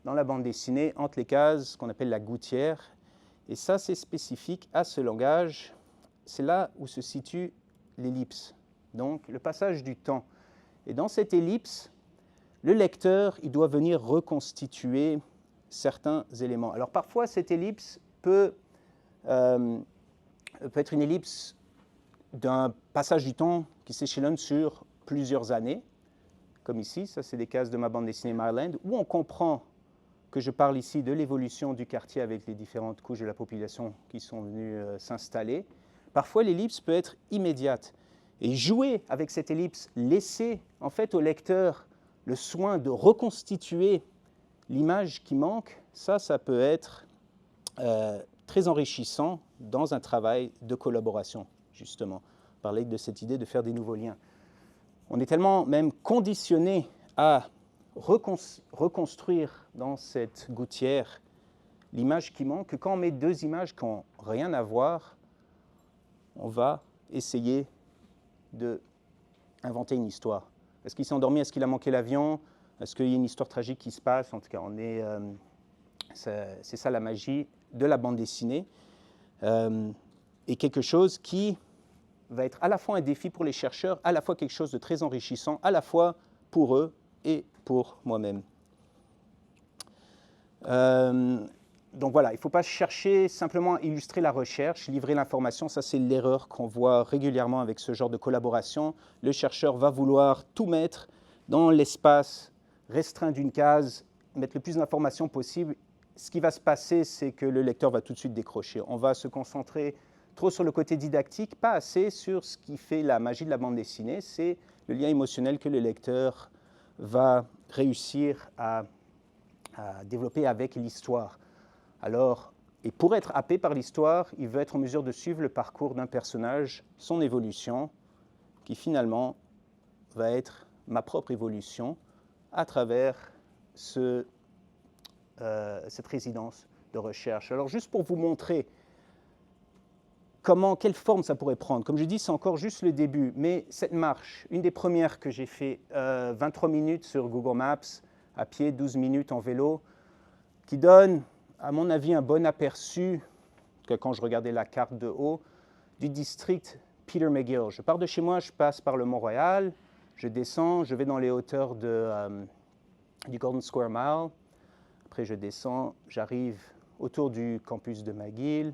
dans la bande dessinée, entre les cases, qu'on appelle la gouttière. Et ça, c'est spécifique à ce langage. C'est là où se situe l'ellipse, donc le passage du temps. Et dans cette ellipse, le lecteur, il doit venir reconstituer certains éléments. Alors parfois, cette ellipse peut être une ellipse d'un passage du temps qui s'échelonne sur plusieurs années, comme ici, ça c'est des cases de ma bande dessinée Myland, où on comprend que je parle ici de l'évolution du quartier avec les différentes couches de la population qui sont venues s'installer. Parfois, l'ellipse peut être immédiate. Et jouer avec cette ellipse, laisser en fait au lecteur le soin de reconstituer l'image qui manque, ça peut être très enrichissant dans un travail de collaboration, justement. On parlait de cette idée de faire des nouveaux liens. On est tellement même conditionné à reconstruire dans cette gouttière l'image qui manque que quand on met deux images qui n'ont rien à voir, on va essayer d'inventer une histoire. Est-ce qu'il s'est endormi? Est-ce qu'il a manqué l'avion? Est-ce qu'il y a une histoire tragique qui se passe? En tout cas, c'est ça la magie de la bande dessinée. Et quelque chose qui va être à la fois un défi pour les chercheurs, à la fois quelque chose de très enrichissant, à la fois pour eux et pour moi-même. Donc voilà, il ne faut pas chercher simplement à illustrer la recherche, livrer l'information. Ça, c'est l'erreur qu'on voit régulièrement avec ce genre de collaboration. Le chercheur va vouloir tout mettre dans l'espace restreint d'une case, mettre le plus d'informations possible. Ce qui va se passer, c'est que le lecteur va tout de suite décrocher. On va se concentrer trop sur le côté didactique, pas assez sur ce qui fait la magie de la bande dessinée. C'est le lien émotionnel que le lecteur va réussir à développer avec l'histoire. Alors, et pour être happé par l'histoire, il veut être en mesure de suivre le parcours d'un personnage, son évolution, qui finalement va être ma propre évolution à travers cette résidence de recherche. Alors, juste pour vous montrer quelle forme ça pourrait prendre. Comme je dis, c'est encore juste le début, mais cette marche, une des premières que j'ai fait, 23 minutes sur Google Maps, à pied, 12 minutes en vélo, qui donne, à mon avis, un bon aperçu, que quand je regardais la carte de haut, du district Peter McGill. Je pars de chez moi, je passe par le Mont-Royal, je descends, je vais dans les hauteurs du Golden Square Mile. Après, je descends, j'arrive autour du campus de McGill,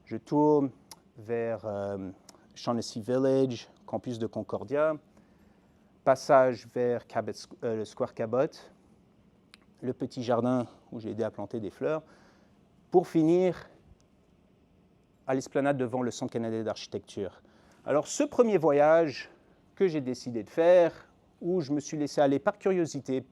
je tourne vers Shaughnessy Village, campus de Concordia, passage vers le Square Cabot, le petit jardin où j'ai aidé à planter des fleurs, pour finir à l'esplanade devant le Centre canadien d'architecture. Alors ce premier voyage que j'ai décidé de faire, où je me suis laissé aller par curiosité,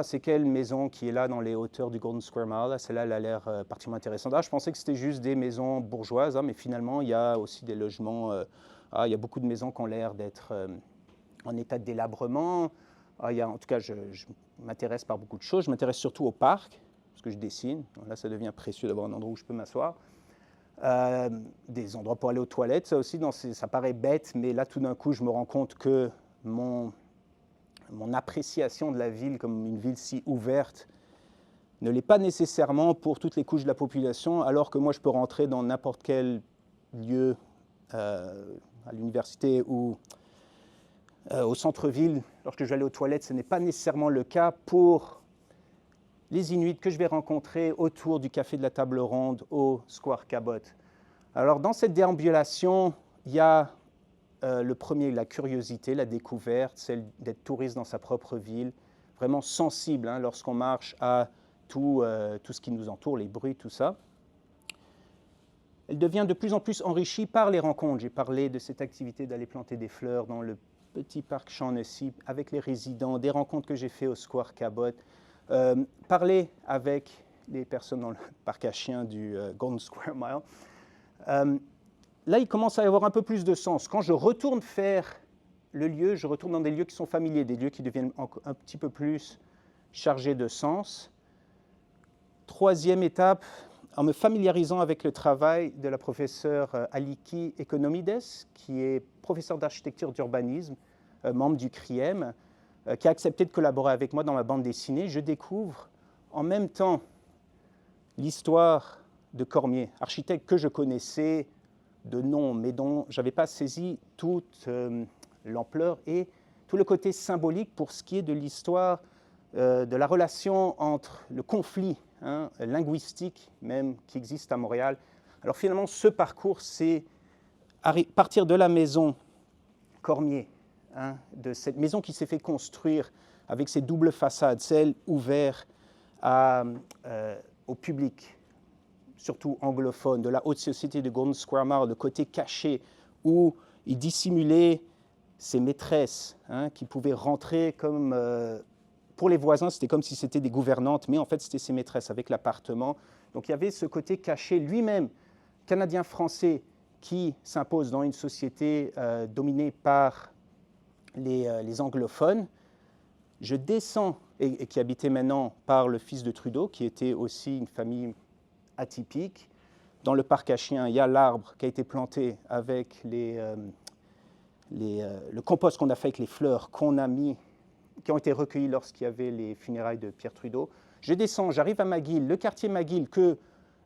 c'est quelle maison qui est là dans les hauteurs du Golden Square Mile, celle-là elle a l'air particulièrement intéressante. Je pensais que c'était juste des maisons bourgeoises, mais finalement il y a aussi des logements, il y a beaucoup de maisons qui ont l'air d'être en état de délabrement. En tout cas, je m'intéresse par beaucoup de choses. Je m'intéresse surtout au parc, parce que je dessine. Là, ça devient précieux d'avoir un endroit où je peux m'asseoir. Des endroits pour aller aux toilettes, ça aussi, ça paraît bête, mais là, tout d'un coup, je me rends compte que mon appréciation de la ville comme une ville si ouverte ne l'est pas nécessairement pour toutes les couches de la population, alors que moi, je peux rentrer dans n'importe quel lieu, à l'université ou au centre-ville. Lorsque je vais aller aux toilettes, ce n'est pas nécessairement le cas pour les Inuits que je vais rencontrer autour du café de la Table Ronde au Square Cabot. Alors, dans cette déambulation, il y a le premier, la curiosité, la découverte, celle d'être touriste dans sa propre ville, vraiment sensible hein, lorsqu'on marche à tout ce qui nous entoure, les bruits, tout ça. Elle devient de plus en plus enrichie par les rencontres. J'ai parlé de cette activité d'aller planter des fleurs dans le petit parc Shaughnessy avec les résidents, des rencontres que j'ai faites au Square Cabot, parler avec les personnes dans le parc à chiens du Golden Square Mile. Là, il commence à y avoir un peu plus de sens. Quand je retourne faire le lieu, je retourne dans des lieux qui sont familiers, des lieux qui deviennent un petit peu plus chargés de sens. Troisième étape, en me familiarisant avec le travail de la professeure Aliki Ekonomides, qui est professeure d'architecture d'urbanisme, membre du CRIEM, qui a accepté de collaborer avec moi dans ma bande dessinée, je découvre en même temps l'histoire de Cormier, architecte que je connaissais de nom, mais dont je n'avais pas saisi toute l'ampleur et tout le côté symbolique pour ce qui est de l'histoire de la relation entre le conflit linguistique même qui existe à Montréal. Alors finalement, ce parcours, c'est partir de la maison Cormier, de cette maison qui s'est fait construire avec ses doubles façades, celle ouverte au public, surtout anglophone, de la haute société de Golden Square Mile, le côté caché où il dissimulait ses maîtresses qui pouvaient rentrer comme... pour les voisins, c'était comme si c'était des gouvernantes, mais en fait, c'était ses maîtresses avec l'appartement. Donc, il y avait ce côté caché, lui-même, Canadien-Français, qui s'impose dans une société dominée par les anglophones. Je descends, et qui habitait maintenant par le fils de Trudeau, qui était aussi une famille atypique. Dans le parc à chiens, il y a l'arbre qui a été planté avec le compost qu'on a fait avec les fleurs qu'on a mis, qui ont été recueillis lorsqu'il y avait les funérailles de Pierre Trudeau. Je descends, j'arrive à McGill, le quartier McGill que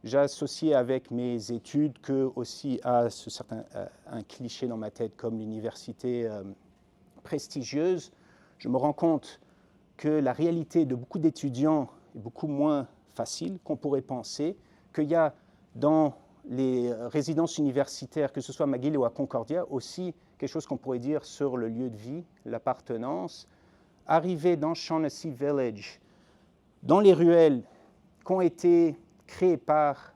j'ai associé avec mes études, que aussi à un cliché dans ma tête comme l'université prestigieuse. Je me rends compte que la réalité de beaucoup d'étudiants est beaucoup moins facile qu'on pourrait penser, qu'il y a dans les résidences universitaires, que ce soit à McGill ou à Concordia, aussi quelque chose qu'on pourrait dire sur le lieu de vie, l'appartenance. Arriver dans Shaughnessy Village, dans les ruelles qui ont été créées par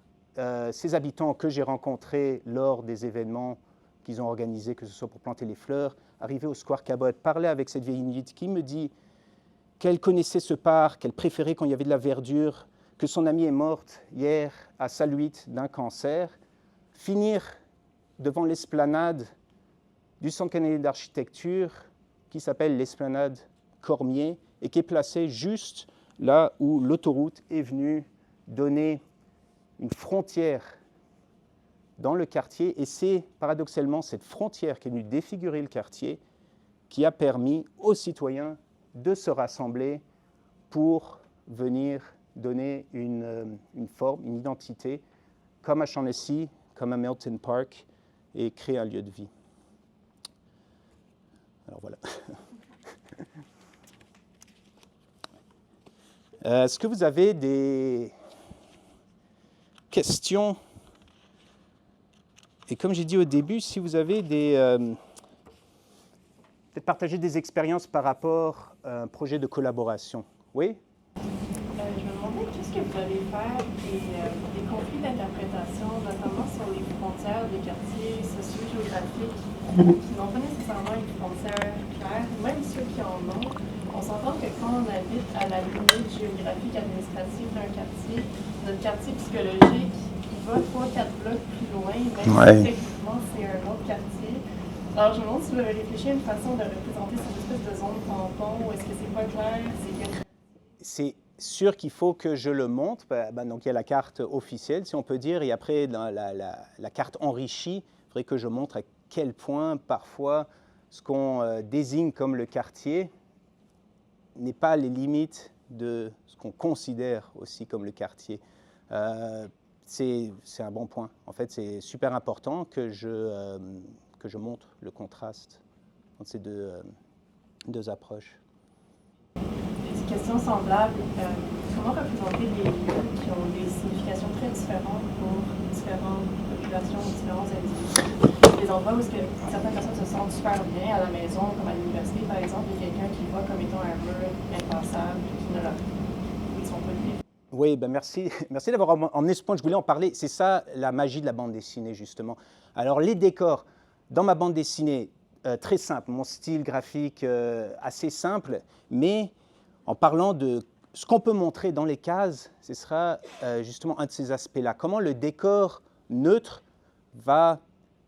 ces habitants que j'ai rencontrés lors des événements qu'ils ont organisés, que ce soit pour planter les fleurs, arriver au Square Cabot, parler avec cette vieille Inuit qui me dit qu'elle connaissait ce parc, qu'elle préférait quand il y avait de la verdure, que son amie est morte hier à Saluit d'un cancer, finir devant l'esplanade du Centre canadien d'architecture qui s'appelle l'esplanade Cormier et qui est placée juste là où l'autoroute est venue donner une frontière dans le quartier. Et c'est paradoxalement cette frontière qui est venue défigurer le quartier qui a permis aux citoyens de se rassembler pour venir donner une forme, une identité, comme à Shaughnessy, comme à Milton Park, et créer un lieu de vie. Alors voilà. Est-ce que vous avez des questions? Et comme j'ai dit au début, si vous avez peut-être partager des expériences par rapport à un projet de collaboration. Oui? Je me demandais qu'est-ce que vous allez faire des conflits d'interprétation, notamment sur les frontières des quartiers socio-géographiques qui n'ont pas nécessairement une frontière claire, même ceux qui en ont. On s'entend que quand on habite à la limite géographique administrative d'un quartier, notre quartier psychologique, il va 3-4 blocs plus loin, même si techniquement c'est un autre quartier. Alors je me demande si vous avez réfléchi à une façon de représenter cette espèce de zone tampon, ou est-ce que c'est pas clair? C'est sûr qu'il faut que je le montre. Donc il y a la carte officielle, si on peut dire, et après dans la carte enrichie, il faudrait que je montre à quel point parfois ce qu'on désigne comme le quartier n'est pas les limites de ce qu'on considère aussi comme le quartier. C'est un bon point. En fait, c'est super important que je montre le contraste entre ces deux approches. Des questions semblables. Comment représenter des lieux qui ont des significations très différentes pour différentes populations, différents individus? Des endroits où certaines personnes se sentent super bien à la maison, comme à l'université par exemple, et quelqu'un qui voit comme étant un mur impassable. Oui, ben merci, merci d'avoir emmené ce point, je voulais en parler. C'est ça la magie de la bande dessinée, justement. Alors, les décors, dans ma bande dessinée, très simple, mon style graphique assez simple, mais en parlant de ce qu'on peut montrer dans les cases, ce sera justement un de ces aspects-là. Comment le décor neutre va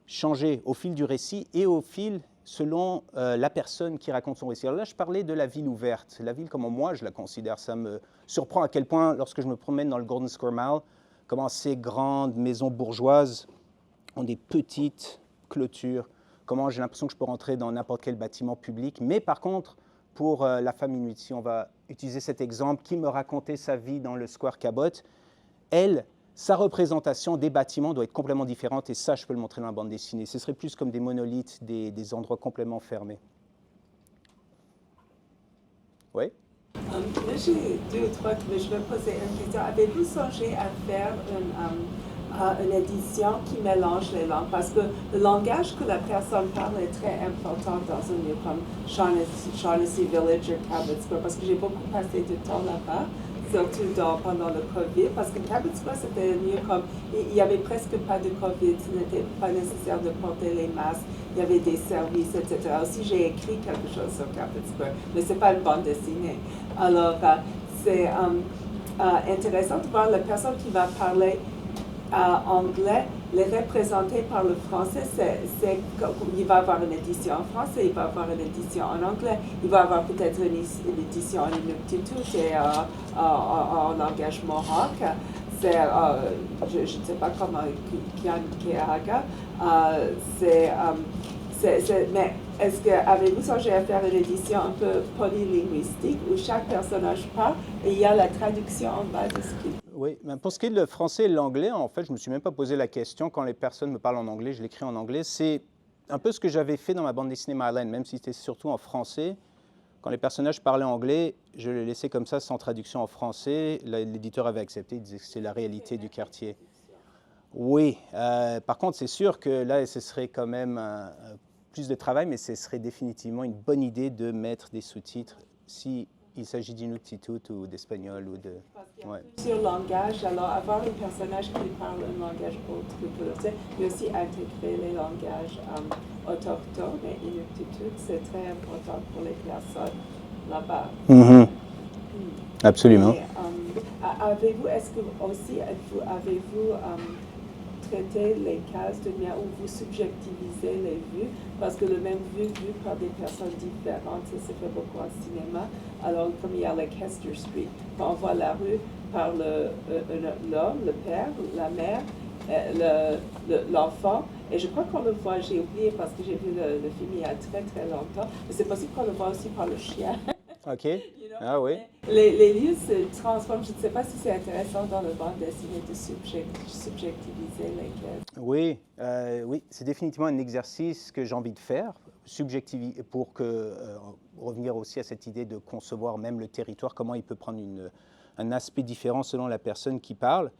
changer au fil du récit et au fil selon la personne qui raconte son récit. Alors là, je parlais de la ville ouverte. La ville, comment moi je la considère, ça me surprend à quel point, lorsque je me promène dans le Golden Square Mall, comment ces grandes maisons bourgeoises ont des petites clôtures, comment j'ai l'impression que je peux rentrer dans n'importe quel bâtiment public. Mais par contre, pour la femme inuite, si on va utiliser cet exemple, qui me racontait sa vie dans le Square Cabot, elle, sa représentation des bâtiments doit être complètement différente, et ça, je peux le montrer dans la bande dessinée. Ce serait plus comme des monolithes, des endroits complètement fermés. Oui? Là, j'ai 2 ou 3, mais je vais poser une question. Avez-vous songé à faire une édition qui mélange les langues? Parce que le langage que la personne parle est très important dans un lieu comme Shaughnessy Village ou Cabot Square, parce que j'ai beaucoup passé du temps là-bas, surtout pendant le COVID, parce que Cabot Square, c'était un lieu comme, il n'y avait presque pas de COVID, ce n'était pas nécessaire de porter les masques, il y avait des services, etc. Aussi, j'ai écrit quelque chose sur Cabot Square, mais ce n'est pas une bande dessinée. Alors, c'est intéressant de voir la personne qui va parler anglais, les représenter par le français. Il va avoir une édition en français, il va avoir une édition en anglais, il va avoir peut-être une édition en inuktitut et en langage mohawk. Je ne sais pas comment, Kiankehaga. Mais est-ce que avez-vous songé à faire une édition un peu polylinguistique où chaque personnage parle et il y a la traduction en bas de ce qu'il dit? Oui, mais pour ce qui est de le français et l'anglais, en fait, je ne me suis même pas posé la question. Quand les personnes me parlent en anglais, je l'écris en anglais. C'est un peu ce que j'avais fait dans ma bande dessinée Marlène, même si c'était surtout en français. Quand les personnages parlaient anglais, je les laissais comme ça, sans traduction en français. L'éditeur avait accepté, il disait que c'est la réalité du quartier. Oui, par contre, c'est sûr que là, ce serait quand même plus de travail, mais ce serait définitivement une bonne idée de mettre des sous-titres si il s'agit d'inuktitut ou d'espagnol ou de... Parce qu'il y a plusieurs langages, alors avoir un personnage qui parle un langage autre que le sien, mais aussi intégrer les langages autochtones et inuktitut, c'est très important pour les personnes là-bas. Absolument. Avez-vous, est-ce que aussi, avez-vous traité les cases de manière où vous subjectivisez les vues, parce que le même vu par des personnes différentes, ça se fait beaucoup en cinéma. Alors, comme il y a la Kester Street, quand on voit la rue par l'homme, le père, la mère, l'enfant, et je crois qu'on le voit, j'ai oublié parce que j'ai vu le film il y a très très longtemps, mais c'est possible qu'on le voit aussi par le chien. OK. Ah oui. Les lieux se transforment. Je ne sais pas si c'est intéressant dans le bande dessinée de subjectiviser les cases. Oui, oui, c'est définitivement un exercice que j'ai envie de faire, pour revenir aussi à cette idée de concevoir même le territoire, comment il peut prendre un aspect différent selon la personne qui parle.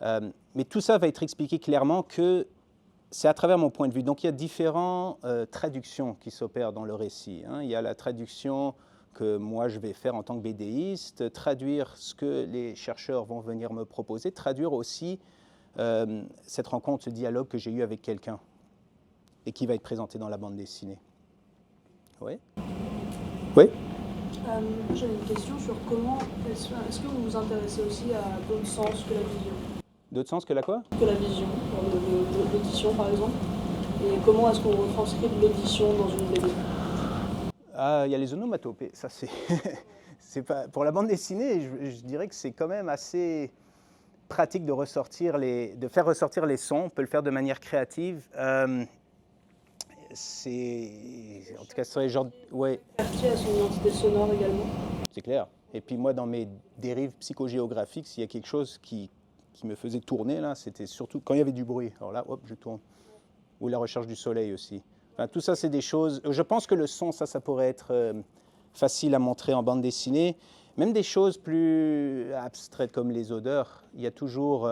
Mais tout ça va être expliqué clairement que c'est à travers mon point de vue. Donc il y a différentes traductions qui s'opèrent dans le récit. Il y a la traduction que moi je vais faire en tant que BDiste, traduire ce que les chercheurs vont venir me proposer, traduire aussi cette rencontre, ce dialogue que j'ai eu avec quelqu'un et qui va être présenté dans la bande dessinée. Oui? Oui? J'ai une question sur comment est-ce que vous vous intéressez aussi à d'autres sens que la vision? D'autres sens que la quoi? Que la vision, de l'audition par exemple. Et comment est-ce qu'on retranscrit de l'audition dans une BD? Il y a les onomatopées, ça c'est pas pour la bande dessinée, je dirais que c'est quand même assez pratique de faire ressortir les sons. On peut le faire de manière créative. En tout cas, c'est le genre, ouais. Quartier a son identité sonore également. C'est clair. Et puis moi, dans mes dérives psychogéographiques, s'il y a quelque chose qui me faisait tourner là, c'était surtout quand il y avait du bruit. Alors là, hop, je tourne. Ou la recherche du soleil aussi. Enfin, tout ça, c'est des choses... Je pense que le son, ça pourrait être facile à montrer en bande dessinée. Même des choses plus abstraites comme les odeurs. Il y a toujours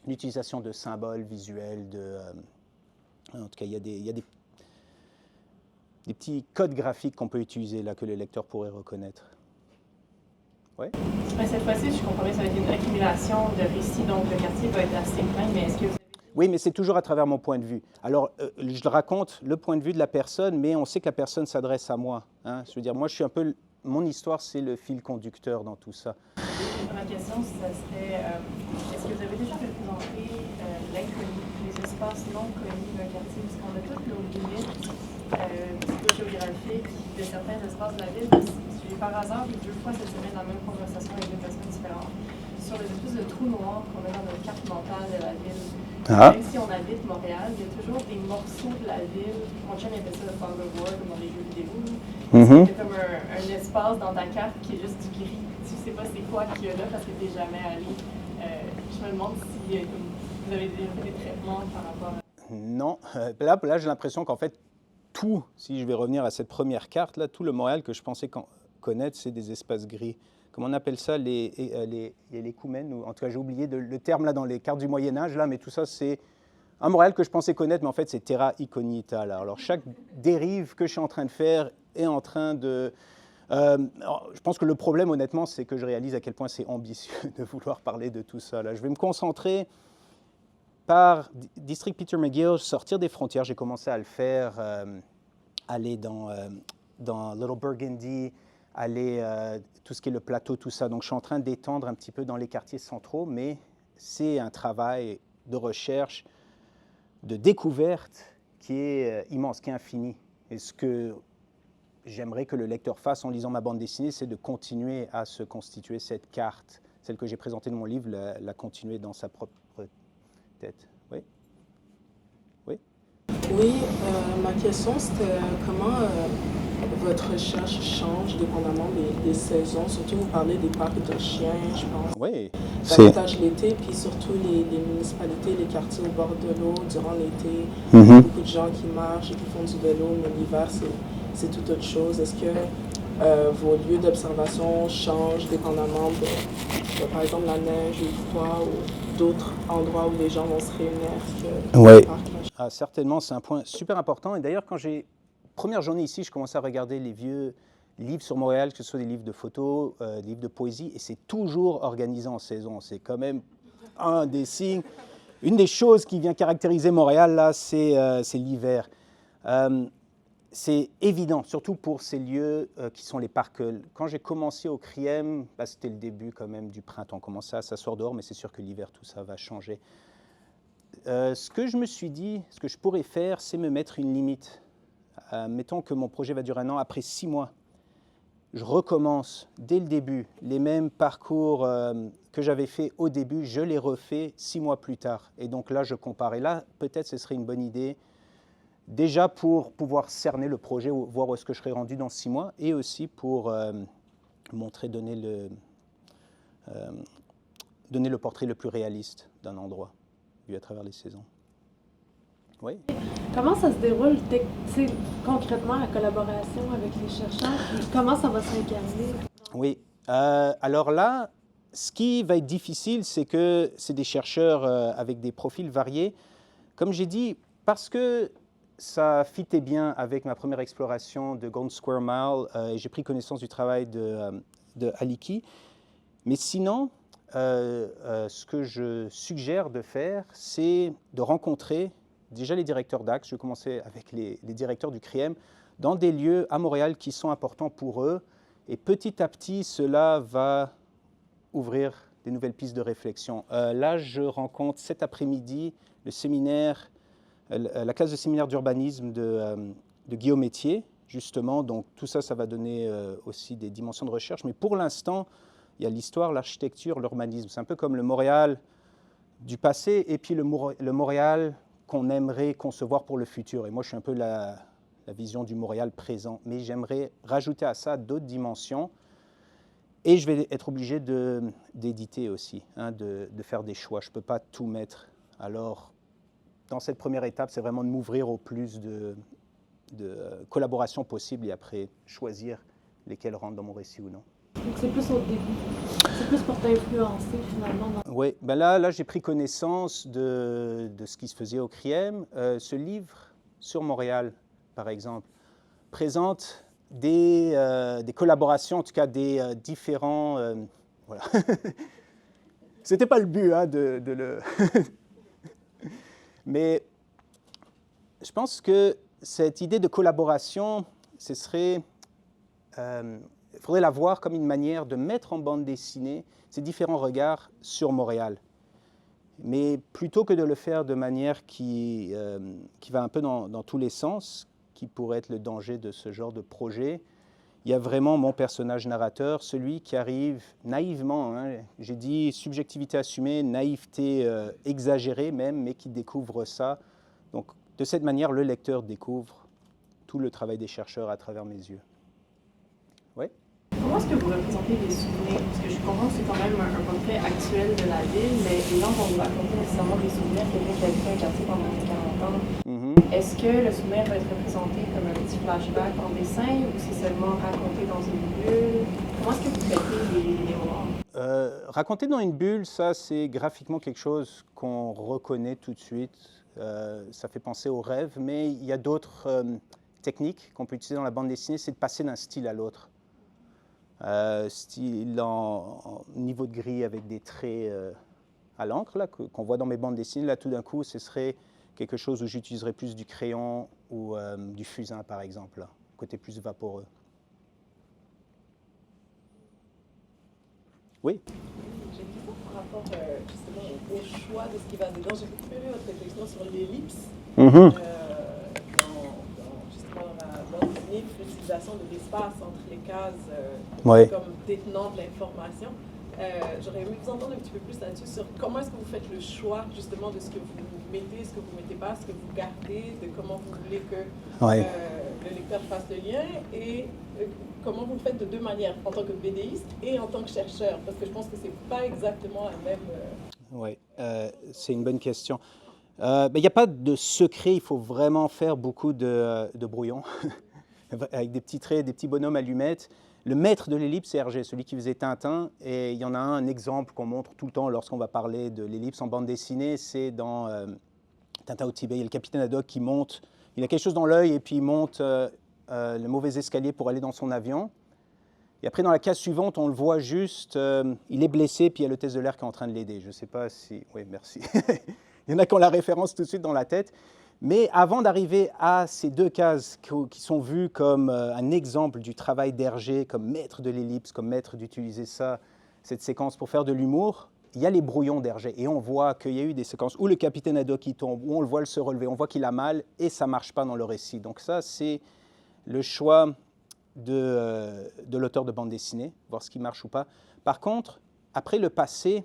l'utilisation de symboles visuels. En tout cas, il y a des petits codes graphiques qu'on peut utiliser là, que le lecteur pourrait reconnaître. Oui. Mais cette fois-ci, je comprends bien, ça va être une accumulation de récits, donc le quartier va être assez plein, mais est-ce que vous avez... Oui, mais c'est toujours à travers mon point de vue. Alors, je raconte le point de vue de la personne, mais on sait que la personne s'adresse à moi. Hein. Je veux dire, moi, je suis un peu... Mon histoire, c'est le fil conducteur dans tout ça. Ma question, ça serait, est-ce que vous avez déjà représenté l'inconnu, les espaces non connus d'un quartier? Parce qu'on a toutes nos limites géographiques de certains espaces de la ville. J'ai par hasard vu 2 fois cette semaine la même conversation avec 2 personnes différentes sur les espèces de trous noirs qu'on a dans notre carte mentale de la ville. Ah. Même si on habite Montréal, il y a toujours des morceaux de la ville. Mon chum appelle ça le Father War, comme dans les jeux vidéo. C'est comme un espace dans ta carte qui est juste du gris. Tu sais pas c'est quoi qu'il y a là parce que tu n'es jamais allé. Je me demande si vous avez déjà fait des traitements par rapport à... Non, là j'ai l'impression qu'en fait, tout, si je vais revenir à cette première carte, là, tout le Montréal que je pensais connaître, c'est des espaces gris. Comment on appelle ça, les coumènes, ou en tout cas j'ai oublié le terme là dans les cartes du Moyen-Âge, là, mais tout ça c'est un Montréal que je pensais connaître, mais en fait c'est terra incognita. Là. Alors chaque dérive que je suis en train de faire est en train de... je pense que le problème honnêtement c'est que je réalise à quel point c'est ambitieux de vouloir parler de tout ça. Là. Je vais me concentrer par District Peter McGill, sortir des frontières, j'ai commencé à le faire, aller dans Little Burgundy, aller tout ce qui est le plateau, tout ça. Donc je suis en train d'étendre un petit peu dans les quartiers centraux, mais c'est un travail de recherche, de découverte qui est immense, qui est infini. Et ce que j'aimerais que le lecteur fasse en lisant ma bande dessinée, c'est de continuer à se constituer cette carte, celle que j'ai présentée dans mon livre, la continuer dans sa propre tête. Oui? Oui? Oui, ma question c'était comment votre recherche change dépendamment des saisons. Surtout, vous parlez des parcs de chiens, je pense. Oui. Davantage l'été, puis surtout les municipalités, les quartiers au bord de l'eau durant l'été. Beaucoup de gens qui marchent et qui font du vélo, mais l'hiver, c'est tout autre chose. Est-ce que vos lieux d'observation changent dépendamment de, par exemple, la neige ou le froid ou d'autres endroits où les gens vont se réunir? Oui, certainement, c'est un point super important. Et d'ailleurs, quand première journée ici, je commençais à regarder les vieux livres sur Montréal, que ce soit des livres de photos, des livres de poésie, et c'est toujours organisé en saison. C'est quand même un des signes. Une des choses qui vient caractériser Montréal, là, c'est l'hiver. C'est évident, surtout pour ces lieux qui sont les parcs. Quand j'ai commencé au Criem, c'était le début quand même du printemps. On commençait à s'asseoir dehors, mais c'est sûr que l'hiver, tout ça va changer. Ce que je me suis dit, ce que je pourrais faire, c'est me mettre une limite. Mettons que mon projet va durer 1 an. Après 6 mois, je recommence dès le début. Les mêmes parcours que j'avais fait au début, je les refais 6 mois plus tard. Et donc là, je compare. Et là, peut-être ce serait une bonne idée, déjà pour pouvoir cerner le projet, voir où est-ce que je serai rendu dans 6 mois, et aussi pour montrer, donner le portrait le plus réaliste d'un endroit, vu à travers les saisons. Oui. Comment ça se déroule concrètement la collaboration avec les chercheurs? Comment ça va s'incarner? Oui. Alors là, ce qui va être difficile, c'est que c'est des chercheurs avec des profils variés. Comme j'ai dit, parce que ça fitait bien avec ma première exploration de Golden Square Mile, j'ai pris connaissance du travail de Aliki. Mais sinon, ce que je suggère de faire, c'est de rencontrer déjà les directeurs d'Axe. Je vais commencer avec les directeurs du CRIEM, dans des lieux à Montréal qui sont importants pour eux. Et petit à petit, cela va ouvrir des nouvelles pistes de réflexion. Là, je rencontre cet après-midi le séminaire, la classe de séminaire d'urbanisme de Guillaume Métier, justement. Donc tout ça, ça va donner aussi des dimensions de recherche. Mais pour l'instant, il y a l'histoire, l'architecture, l'urbanisme. C'est un peu comme le Montréal du passé et puis le Montréal qu'on aimerait concevoir pour le futur. Et moi, je suis un peu la vision du Montréal présent. Mais j'aimerais rajouter à ça d'autres dimensions. Et je vais être obligé d'éditer aussi, de faire des choix. Je ne peux pas tout mettre. Alors, dans cette première étape, c'est vraiment de m'ouvrir au plus de collaborations possibles et après choisir lesquelles rentrent dans mon récit ou non. Donc c'est plus au début. C'est plus pour t'influencer finalement. Oui, ben là j'ai pris connaissance de ce qui se faisait au CRIEM. Ce livre sur Montréal, par exemple, présente des collaborations, en tout cas des différents... voilà. C'était pas le but hein, de le... Mais je pense que cette idée de collaboration, ce serait... il faudrait la voir comme une manière de mettre en bande dessinée ces différents regards sur Montréal. Mais plutôt que de le faire de manière qui va un peu dans tous les sens, qui pourrait être le danger de ce genre de projet, il y a vraiment mon personnage narrateur, celui qui arrive naïvement, hein, j'ai dit subjectivité assumée, naïveté exagérée même, mais qui découvre ça. Donc de cette manière, le lecteur découvre tout le travail des chercheurs à travers mes yeux. Oui? Comment est-ce que vous représentez les souvenirs? Parce que je comprends que c'est quand même un portrait actuel de la ville, mais les gens vont vous raconter nécessairement des souvenirs de quelqu'un qui habite un quartier pendant 40 ans. Est-ce que le souvenir va être représenté comme un petit flashback en dessin ou c'est seulement raconté dans une bulle? Comment est-ce que vous traitez les mémoires? Raconter dans une bulle, ça c'est graphiquement quelque chose qu'on reconnaît tout de suite. Ça fait penser au rêve, mais il y a d'autres techniques qu'on peut utiliser dans la bande dessinée, c'est de passer d'un style à l'autre. Style en niveau de gris avec des traits à l'encre, là, qu'on voit dans mes bandes dessinées. Là, tout d'un coup, ce serait quelque chose où j'utiliserais plus du crayon ou du fusain, par exemple, là, côté plus vaporeux. Oui? J'ai une question par rapport justement au choix de ce qui va dedans. J'ai beaucoup aimé votre réflexion sur l'ellipse. Justement dans la bande dessinée, l'utilisation de l'espace entre les cases comme détenant de l'information. J'aurais aimé vous entendre un petit peu plus là-dessus sur comment est-ce que vous faites le choix justement de ce que vous mettez, ce que vous ne mettez pas, ce que vous gardez, de comment vous voulez que le lecteur fasse le lien et comment vous le faites de deux manières, en tant que BDiste et en tant que chercheur, parce que je pense que ce n'est pas exactement la même... Oui, c'est une bonne question. Il n'y a pas de secret, il faut vraiment faire beaucoup de brouillon, avec des petits traits, des petits bonhommes allumettes. Le maître de l'ellipse, c'est Hergé, celui qui faisait Tintin, et il y en a un exemple qu'on montre tout le temps lorsqu'on va parler de l'ellipse en bande dessinée, c'est dans Tintin au Tibet, il y a le capitaine Haddock qui monte, il a quelque chose dans l'œil et puis il monte le mauvais escalier pour aller dans son avion. Et après, dans la case suivante, on le voit juste, il est blessé, puis il y a le test de l'air qui est en train de l'aider. Je ne sais pas si... Oui, merci. Il y en a qui ont la référence tout de suite dans la tête. Mais avant d'arriver à ces deux cases qui sont vues comme un exemple du travail d'Hergé, comme maître de l'ellipse, comme maître d'utiliser ça, cette séquence pour faire de l'humour, il y a les brouillons d'Hergé. Et on voit qu'il y a eu des séquences où le capitaine Haddock qui tombe, où on le voit se relever, on voit qu'il a mal et ça ne marche pas dans le récit. Donc ça, c'est le choix de l'auteur de bande dessinée, voir ce qui marche ou pas. Par contre, après le passé,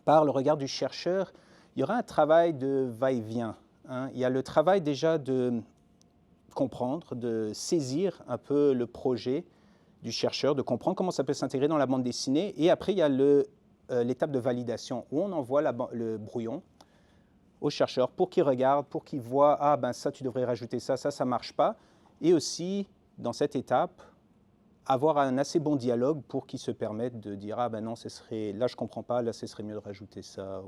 par le regard du chercheur, il y aura un travail de va-et-vient. Hein. Il y a le travail déjà de comprendre, de saisir un peu le projet du chercheur, de comprendre comment ça peut s'intégrer dans la bande dessinée. Et après, il y a l'étape de validation, où on envoie le brouillon au chercheur pour qu'il regarde, pour qu'il voit « Ah, ben ça, tu devrais rajouter ça, ça ne marche pas ». Et aussi, dans cette étape, avoir un assez bon dialogue pour qu'il se permette de dire « Ah, ben non, ce serait, là, je ne comprends pas, là, ce serait mieux de rajouter ça. »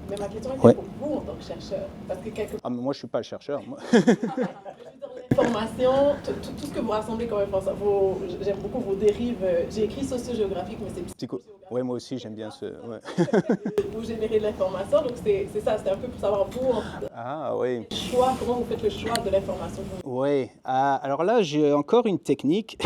Mais ma question est pour vous en tant que chercheur. Parce que Ah, mais moi, je ne suis pas le chercheur. Moi. L'information, tout ce que vous rassemblez comme information, j'aime beaucoup vos dérives. J'ai écrit sociogéographique, mais c'est psychogéographique. Oui, moi aussi, j'aime bien ce... Ouais. Vous générez de l'information, donc c'est ça, c'était un peu pour savoir vous, oui. Choix, comment vous faites le choix de l'information. Oui, alors là, j'ai encore une technique.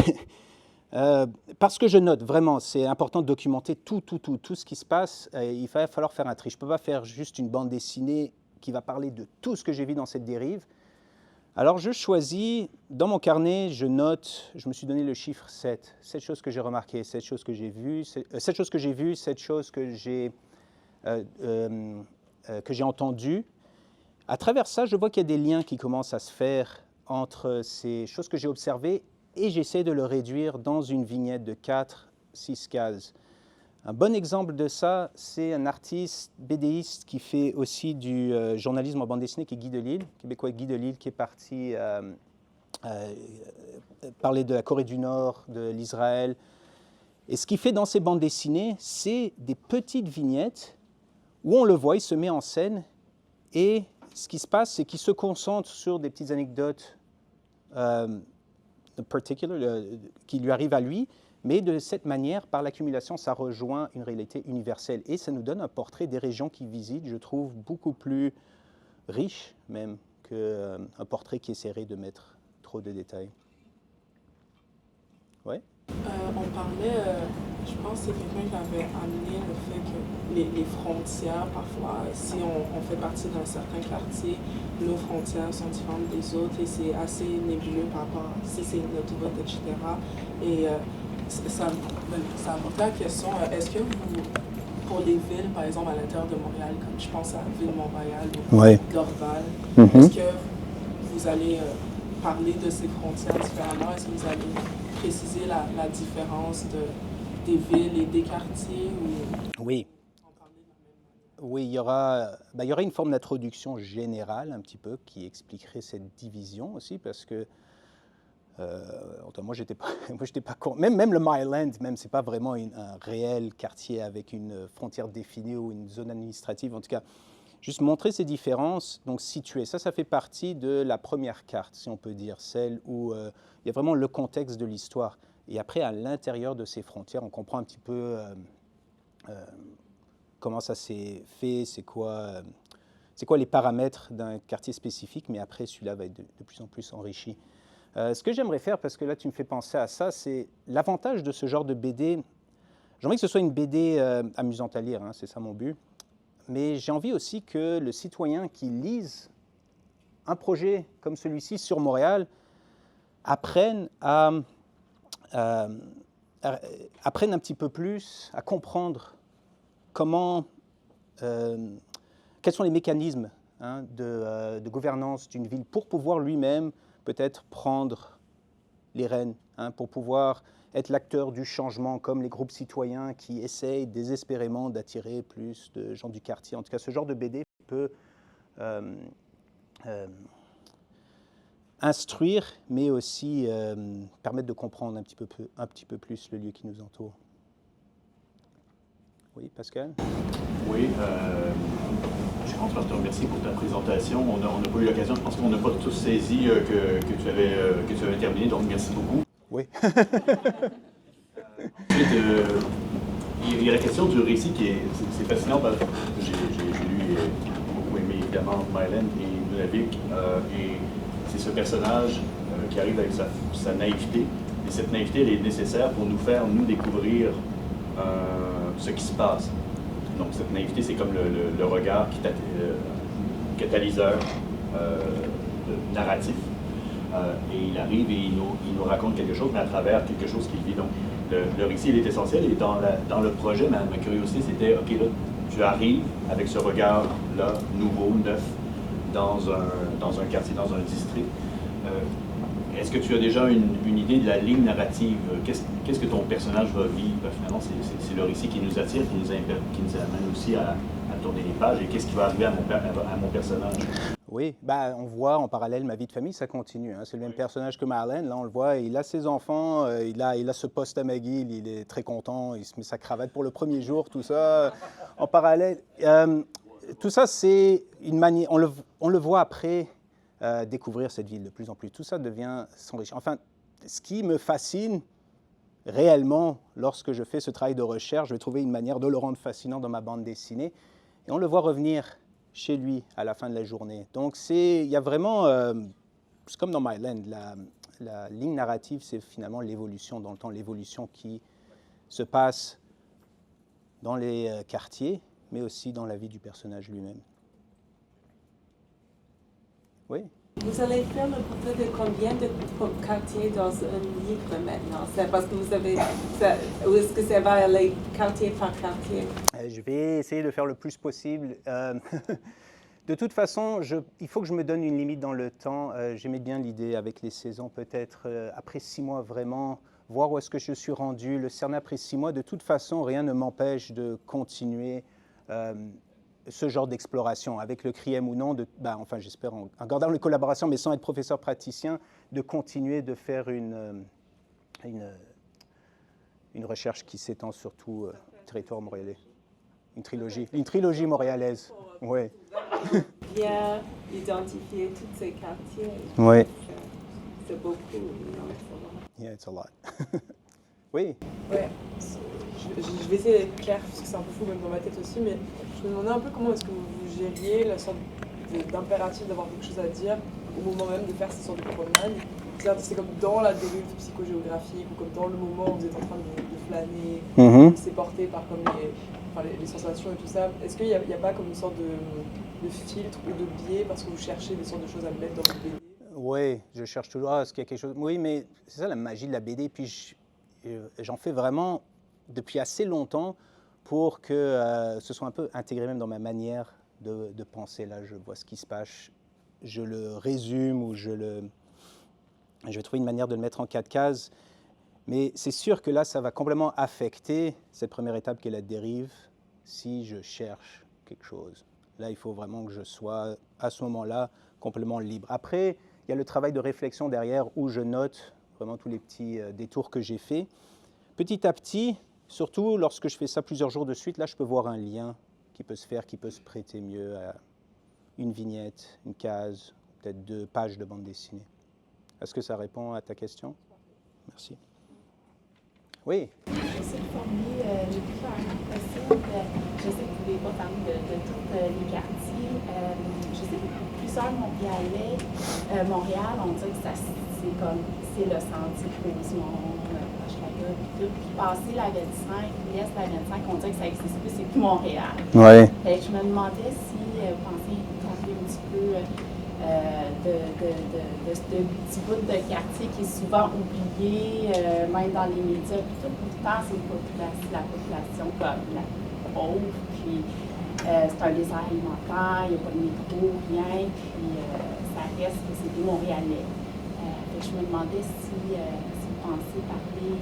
Parce que je note, vraiment, c'est important de documenter tout ce qui se passe. Il va falloir faire un tri. Je ne peux pas faire juste une bande dessinée qui va parler de tout ce que j'ai vu dans cette dérive. Alors, je choisis, dans mon carnet, je note, je me suis donné le chiffre 7. 7 choses que j'ai remarquées, 7 choses que j'ai vues, 7 choses que j'ai vues, 7 choses que j'ai entendues. À travers ça, je vois qu'il y a des liens qui commencent à se faire entre ces choses que j'ai observées et j'essaie de le réduire dans une vignette de 4-6 cases. Un bon exemple de ça, c'est un artiste BDiste qui fait aussi du journalisme en bande dessinée, qui est Guy Delisle, québécois Guy Delisle, qui est parti parler de la Corée du Nord, de l'Israël. Et ce qu'il fait dans ses bandes dessinées, c'est des petites vignettes où on le voit, il se met en scène, et ce qui se passe, c'est qu'il se concentre sur des petites anecdotes qui lui arrive à lui, mais de cette manière, par l'accumulation, ça rejoint une réalité universelle. Et ça nous donne un portrait des régions qu'il visite, je trouve, beaucoup plus riche même qu'un portrait qui essaierait de mettre trop de détails. Ouais. On parlait, je pense que c'est quelqu'un qui avait amené le fait que les frontières, parfois, si on fait partie d'un certain quartier, nos frontières sont différentes des autres et c'est assez nébuleux par rapport à si c'est une autoroute, etc. Et ça me pose la question, est-ce que vous, pour les villes, par exemple à l'intérieur de Montréal, comme je pense à Ville-Montréal ou Dorval, est-ce que vous allez parler de ces frontières différemment? Est-ce que vous allez préciser la différence des villes et des quartiers? Ou... Oui. Oui, il y aura une forme d'introduction générale un petit peu qui expliquerait cette division aussi parce que moi j'étais pas même le Myland même c'est pas vraiment un réel quartier avec une frontière définie ou une zone administrative en tout cas. Juste montrer ces différences, donc situer. Ça fait partie de la première carte, si on peut dire, celle où il y a vraiment le contexte de l'histoire. Et après, à l'intérieur de ces frontières, on comprend un petit peu comment ça s'est fait, c'est quoi les paramètres d'un quartier spécifique, mais après, celui-là va être de plus en plus enrichi. Ce que j'aimerais faire, parce que là, tu me fais penser à ça, c'est l'avantage de ce genre de BD. J'aimerais que ce soit une BD amusante à lire, hein, c'est ça mon but. Mais j'ai envie aussi que le citoyen qui lise un projet comme celui-ci sur Montréal apprenne un petit peu plus à comprendre quels sont les mécanismes de gouvernance d'une ville pour pouvoir lui-même peut-être prendre les rênes, pour pouvoir être l'acteur du changement, comme les groupes citoyens qui essayent désespérément d'attirer plus de gens du quartier. En tout cas, ce genre de BD peut instruire, mais aussi permettre de comprendre un petit peu plus le lieu qui nous entoure. Oui, Pascal? Oui, je commence par te remercier pour ta présentation. On n'a pas eu l'occasion, je pense qu'on n'a pas tous saisi que tu avais terminé, donc merci beaucoup. Oui. Il y a la question du récit qui c'est fascinant parce que j'ai lu beaucoup aimé évidemment Myland et Nunavik et c'est ce personnage qui arrive avec sa naïveté et cette naïveté elle est nécessaire pour nous faire découvrir ce qui se passe. Donc cette naïveté c'est comme le regard catalyseur narratif. Et il arrive et il nous raconte quelque chose, mais à travers quelque chose qu'il vit. Donc, le récit, il est essentiel. Et dans le projet, ma curiosité, c'était, OK, là, tu arrives avec ce regard-là, nouveau, neuf, dans un quartier, dans un district. Est-ce que tu as déjà une idée de la ligne narrative? Qu'est-ce que ton personnage va vivre? Finalement, c'est le récit qui nous attire, qui nous amène aussi à tourner les pages. Et qu'est-ce qui va arriver à mon personnage? Oui, on voit en parallèle ma vie de famille, ça continue. C'est le même personnage que Marlène, là on le voit, il a ses enfants, il a ce poste à McGill, il est très content, il se met sa cravate pour le premier jour, tout ça. En parallèle, tout ça c'est une manière, on le voit après découvrir cette ville de plus en plus. Tout ça devient s'enrichir. Enfin, ce qui me fascine réellement lorsque je fais ce travail de recherche, je vais trouver une manière de le rendre fascinant dans ma bande dessinée, et on le voit revenir chez lui à la fin de la journée. Donc il y a vraiment, c'est comme dans Myland, la ligne narrative, c'est finalement l'évolution dans le temps, l'évolution qui se passe dans les quartiers, mais aussi dans la vie du personnage lui-même. Oui? Vous allez faire le portrait de combien de quartiers dans un livre maintenant? C'est parce que vous avez, ou est-ce que ça va aller quartier par quartier? Je vais essayer de faire le plus possible. De toute façon, il faut que je me donne une limite dans le temps. J'aimais bien l'idée avec les saisons, peut-être après 6 mois vraiment, voir où est-ce que je suis rendu. Le cerner après 6 mois, de toute façon, rien ne m'empêche de continuer ce genre d'exploration, avec le CRIEM ou non, enfin j'espère en gardant les collaborations, mais sans être professeur praticien, de continuer de faire une recherche qui s'étend sur tout le territoire montréalais. Une trilogie montréalaise. Oui. Bien identifier tous ces quartiers. Oui. C'est beaucoup. Non, c'est Yeah, it's a lot. Oui. Ouais, je vais essayer d'être claire, parce que c'est un peu fou même dans ma tête aussi, mais je me demandais un peu comment est-ce que vous gériez la sorte d'impératif d'avoir quelque chose à dire au moment même de faire ces sortes de promenades. C'est comme dans la dérive psychogéographique ou comme dans le moment où vous êtes en train de flâner, c'est porté par comme les sensations et tout ça. Est-ce qu'il n'y a pas comme une sorte de filtre ou de biais parce que vous cherchez des sortes de choses à mettre dans votre BD? Oui, je cherche toujours, est-ce qu'il y a quelque chose... Oui, mais c'est ça la magie de la BD. Puis j'en fais vraiment depuis assez longtemps pour que ce soit un peu intégré même dans ma manière de penser. Là, je vois ce qui se passe, je le résume ou je vais trouver une manière de le mettre en 4 cases. Mais c'est sûr que là, ça va complètement affecter cette première étape qui est la dérive si je cherche quelque chose. Là, il faut vraiment que je sois, à ce moment-là, complètement libre. Après, il y a le travail de réflexion derrière où je note vraiment tous les petits détours que j'ai faits. Petit à petit, surtout lorsque je fais ça plusieurs jours de suite, là, je peux voir un lien qui peut se faire, qui peut se prêter mieux à une vignette, une case, peut-être 2 pages de bande dessinée. Est-ce que ça répond à ta question? Merci. Oui. J'essaie de formuler le plus clairement possible. Je sais que vous ne pouvez pas parler de tous les quartiers. Je sais que plusieurs Montréalais, Montréal, on dit que c'est le sentier Rosemont, Hochelaga, puis tout. Puis passer la 25, l'est de la 25, on dit que ça n'existe plus, c'est plus Montréal. Ouais. Fait que je me demandais si vous pensez parler un petit peu de ce petit bout de quartier qui est souvent oublié, même dans les médias. Puis tout, pourtant, c'est la population comme la pauvre. Puis c'est un désert alimentaire, il n'y a pas de métro, rien. Puis ça reste que c'est des Montréalais. Je me demandais si vous pensez parler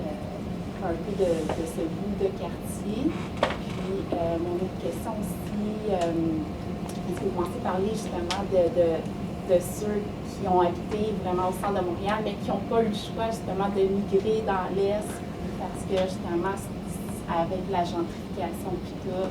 un peu de ce bout de quartier. Puis mon autre question aussi, est-ce que vous pensez parler justement de ceux qui ont habité vraiment au centre de Montréal, mais qui n'ont pas eu le choix justement de migrer dans l'Est, parce que justement, avec la gentrification puis tout,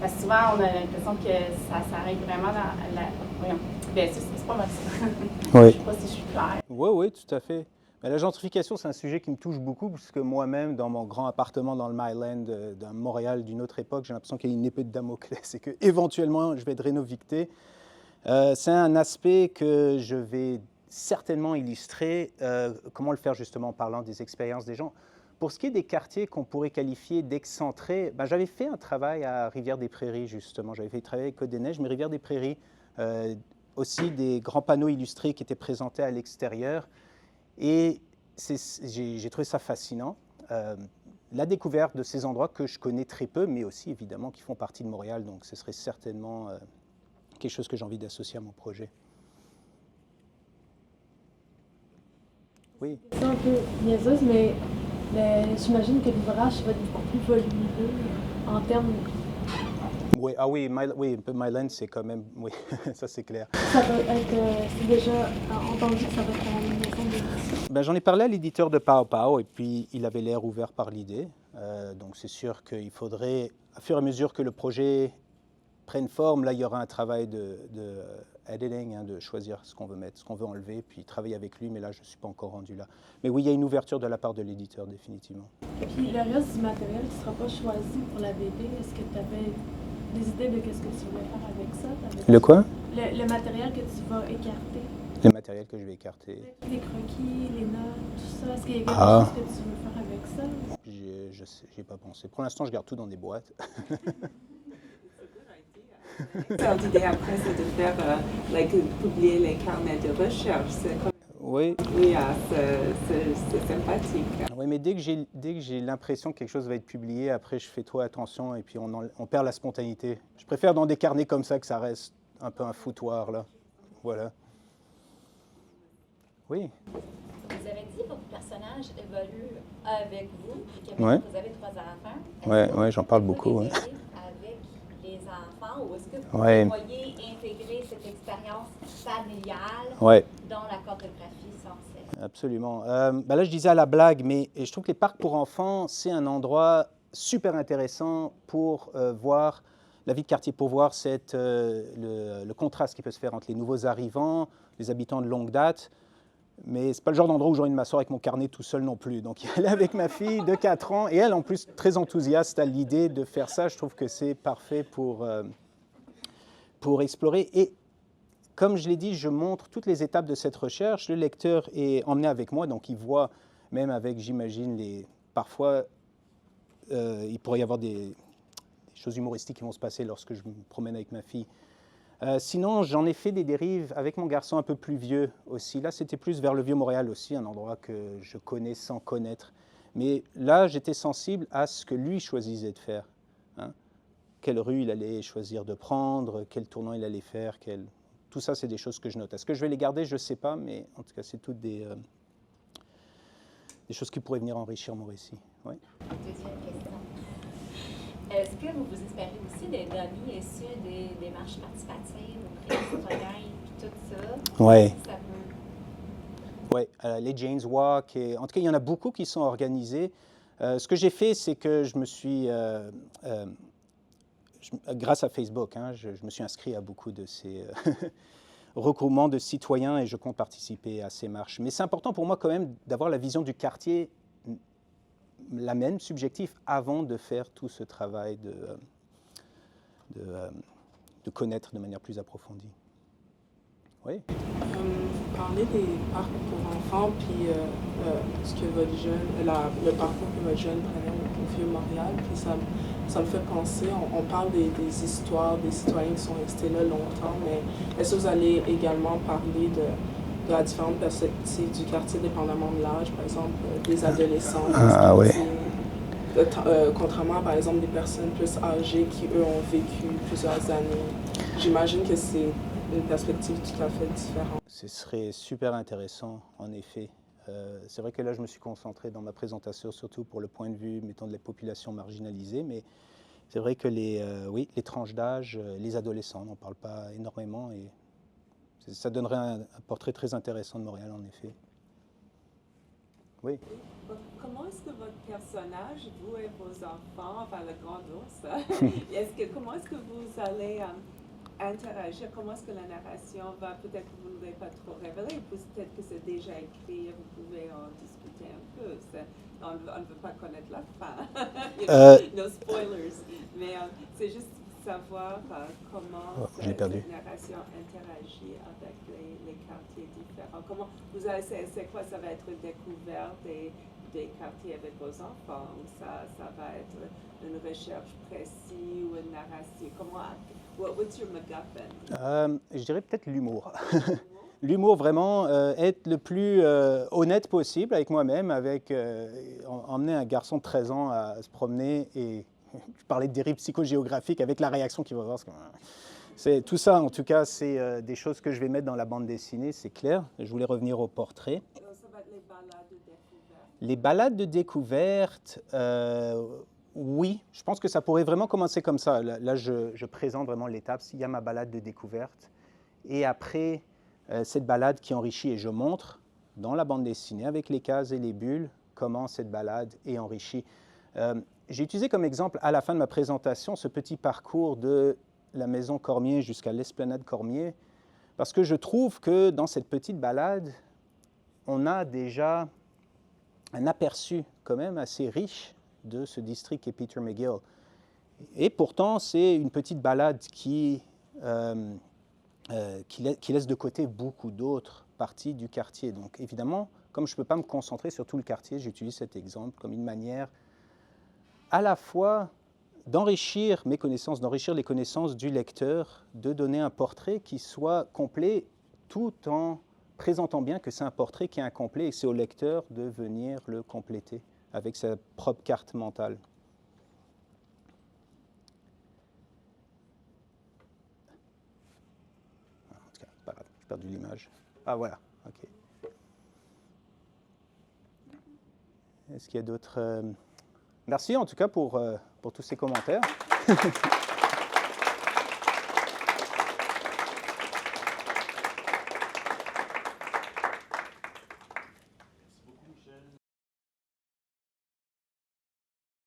parce que souvent on a l'impression que ça s'arrête vraiment dans la... Voyons, bien c'est pas mal ça. Oui. Je ne sais pas si je suis claire. Oui, oui, tout à fait. Mais la gentrification, c'est un sujet qui me touche beaucoup, puisque moi-même, dans mon grand appartement dans le Myland d'un Montréal d'une autre époque, j'ai l'impression qu'il y a une épée de Damoclès et qu'éventuellement, je vais être rénovicté. C'est un aspect que je vais certainement illustrer. Comment le faire justement en parlant des expériences des gens. Pour ce qui est des quartiers qu'on pourrait qualifier d'excentrés, j'avais fait un travail à Rivière-des-Prairies justement. J'avais fait travailler avec Côte-des-Neiges, mais Rivière-des-Prairies, aussi des grands panneaux illustrés qui étaient présentés à l'extérieur. Et j'ai trouvé ça fascinant. La découverte de ces endroits que je connais très peu, mais aussi évidemment qui font partie de Montréal. Donc ce serait certainement quelque chose que j'ai envie d'associer à mon projet. Oui. C'est un peu niaiseuse, mais j'imagine que l'ouvrage va être beaucoup plus volumineux en termes... Oui, ah oui, un peu Myland, c'est quand même... Oui, ça c'est clair. Ça va être... c'est déjà entendu que ça va être en maison d'édition. J'en ai parlé à l'éditeur de Pao Pao et puis il avait l'air ouvert par l'idée. Donc c'est sûr qu'il faudrait, à fur et à mesure que le projet prenne forme, là il y aura un travail de editing, de choisir ce qu'on veut mettre, ce qu'on veut enlever, puis travailler avec lui, mais là je ne suis pas encore rendu là. Mais oui, il y a une ouverture de la part de l'éditeur définitivement. Puis le reste du matériel qui ne sera pas choisi pour la BD, est-ce que tu avais des idées de ce que tu voulais faire avec ça? Le quoi? Le matériel que tu vas écarter. Le matériel que je vais écarter. Les croquis, les notes, tout ça. Est-ce qu'il y a quelque chose que tu veux faire avec ça? Je sais, j'ai pas pensé. Pour l'instant, je garde tout dans des boîtes. L'idée après, c'est de faire, publier les carnets de recherche. Oui. Oui, c'est sympathique. Oui, mais dès que j'ai l'impression que quelque chose va être publié, après je fais trop attention et puis on perd la spontanéité. Je préfère dans des carnets comme ça que ça reste un peu un foutoir, là. Voilà. Oui. Vous avez dit que votre personnage évolue avec vous, et que Ouais. vous avez 3 enfants. Ouais, j'en parle beaucoup. Ouais. Avec les enfants, ou est-ce que vous Ouais. voyez intégrer cette expérience familiale Ouais. dans la cartographie censée? Absolument. Là, je disais à la blague, mais je trouve que les parcs pour enfants, c'est un endroit super intéressant pour voir la vie de quartier, pour voir le contraste qui peut se faire entre les nouveaux arrivants, les habitants de longue date. Mais ce n'est pas le genre d'endroit où j'ai envie de m'asseoir avec mon carnet tout seul non plus. Donc, y aller avec ma fille de 4 ans, et elle, en plus, très enthousiaste à l'idée de faire ça. Je trouve que c'est parfait pour explorer. Et comme je l'ai dit, je montre toutes les étapes de cette recherche. Le lecteur est emmené avec moi, donc il voit, même avec, j'imagine, parfois, il pourrait y avoir des choses humoristiques qui vont se passer lorsque je me promène avec ma fille. Sinon, j'en ai fait des dérives avec mon garçon un peu plus vieux aussi. Là, c'était plus vers le Vieux-Montréal aussi, un endroit que je connais sans connaître. Mais là, j'étais sensible à ce que lui choisissait de faire. Hein. Quelle rue il allait choisir de prendre, quel tournant il allait faire. Tout ça, c'est des choses que je note. Est-ce que je vais les garder? Je ne sais pas, mais en tout cas, c'est toutes des choses qui pourraient venir enrichir mon récit. Oui. Deuxième question. Est-ce que vous vous inspirez aussi des données issues des démarches participatives auprès des citoyens, tout ça? Oui. Ça peut... Oui, les Jane's Walk, en tout cas, il y en a beaucoup qui sont organisés. Ce que j'ai fait, c'est que je me suis, grâce à Facebook, hein, je me suis inscrit à beaucoup de ces regroupements de citoyens et je compte participer à ces marches. Mais c'est important pour moi quand même d'avoir la vision du quartier, la même, subjectif, avant de faire tout ce travail de connaître de manière plus approfondie. Oui. Vous parlez des parcs pour enfants, puis ce que votre jeune, le parcours que votre jeune prenait au Vieux-Montréal, puis ça me fait penser, on parle des histoires des citoyens qui sont restés là longtemps, mais est-ce que vous allez également parler de la différente perspective du quartier dépendamment de l'âge, par exemple des adolescents, Oui. Contrairement à, par exemple, des personnes plus âgées qui, eux, ont vécu plusieurs années. J'imagine que c'est une perspective tout à fait différente. Ce serait super intéressant, en effet. C'est vrai que là, je me suis concentré dans ma présentation surtout pour le point de vue, mettons, de la population marginalisée, mais c'est vrai que les tranches d'âge, les adolescents, on n'en parle pas énormément et ça donnerait un portrait très intéressant de Montréal, en effet. Oui. Comment est-ce que votre personnage, vous et vos enfants, enfin le grand ours, comment est-ce que vous allez interagir? Comment est-ce que la narration va, peut-être que vous ne voulez pas trop révéler, peut-être que c'est déjà écrit, vous pouvez en discuter un peu. On ne veut pas connaître la fin, no spoilers, mais c'est juste savoir comment cette narration interagit avec les quartiers différents. Comment vous allez, c'est quoi, ça va être une découverte des quartiers avec vos enfants, ou ça va être une recherche précise ou une narration? What's your MacGuffin? Je dirais peut-être l'humour. L'humour, vraiment, être le plus honnête possible avec moi-même, emmener un garçon de 13 ans à se promener et je parlais de dérives psychogéographiques avec la réaction qu'il va avoir. Tout ça, en tout cas, c'est des choses que je vais mettre dans la bande dessinée, c'est clair. Je voulais revenir au portrait. Ça va être les balades de découverte. Les balades de découverte, oui, je pense que ça pourrait vraiment commencer comme ça. Là, je présente vraiment l'étape. Il y a ma balade de découverte. Et après, cette balade qui enrichit, et je montre dans la bande dessinée, avec les cases et les bulles, comment cette balade est enrichie. J'ai utilisé comme exemple, à la fin de ma présentation, ce petit parcours de la maison Cormier jusqu'à l'esplanade Cormier, parce que je trouve que dans cette petite balade, on a déjà un aperçu quand même assez riche de ce district qu'est Peter McGill. Et pourtant, c'est une petite balade qui laisse de côté beaucoup d'autres parties du quartier. Donc évidemment, comme je ne peux pas me concentrer sur tout le quartier, j'utilise cet exemple comme une manière à la fois d'enrichir mes connaissances, d'enrichir les connaissances du lecteur, de donner un portrait qui soit complet tout en présentant bien que c'est un portrait qui est incomplet et c'est au lecteur de venir le compléter avec sa propre carte mentale. En tout cas, pas grave, j'ai perdu l'image. Ah voilà, ok. Est-ce qu'il y a d'autres... Merci en tout cas pour tous ces commentaires.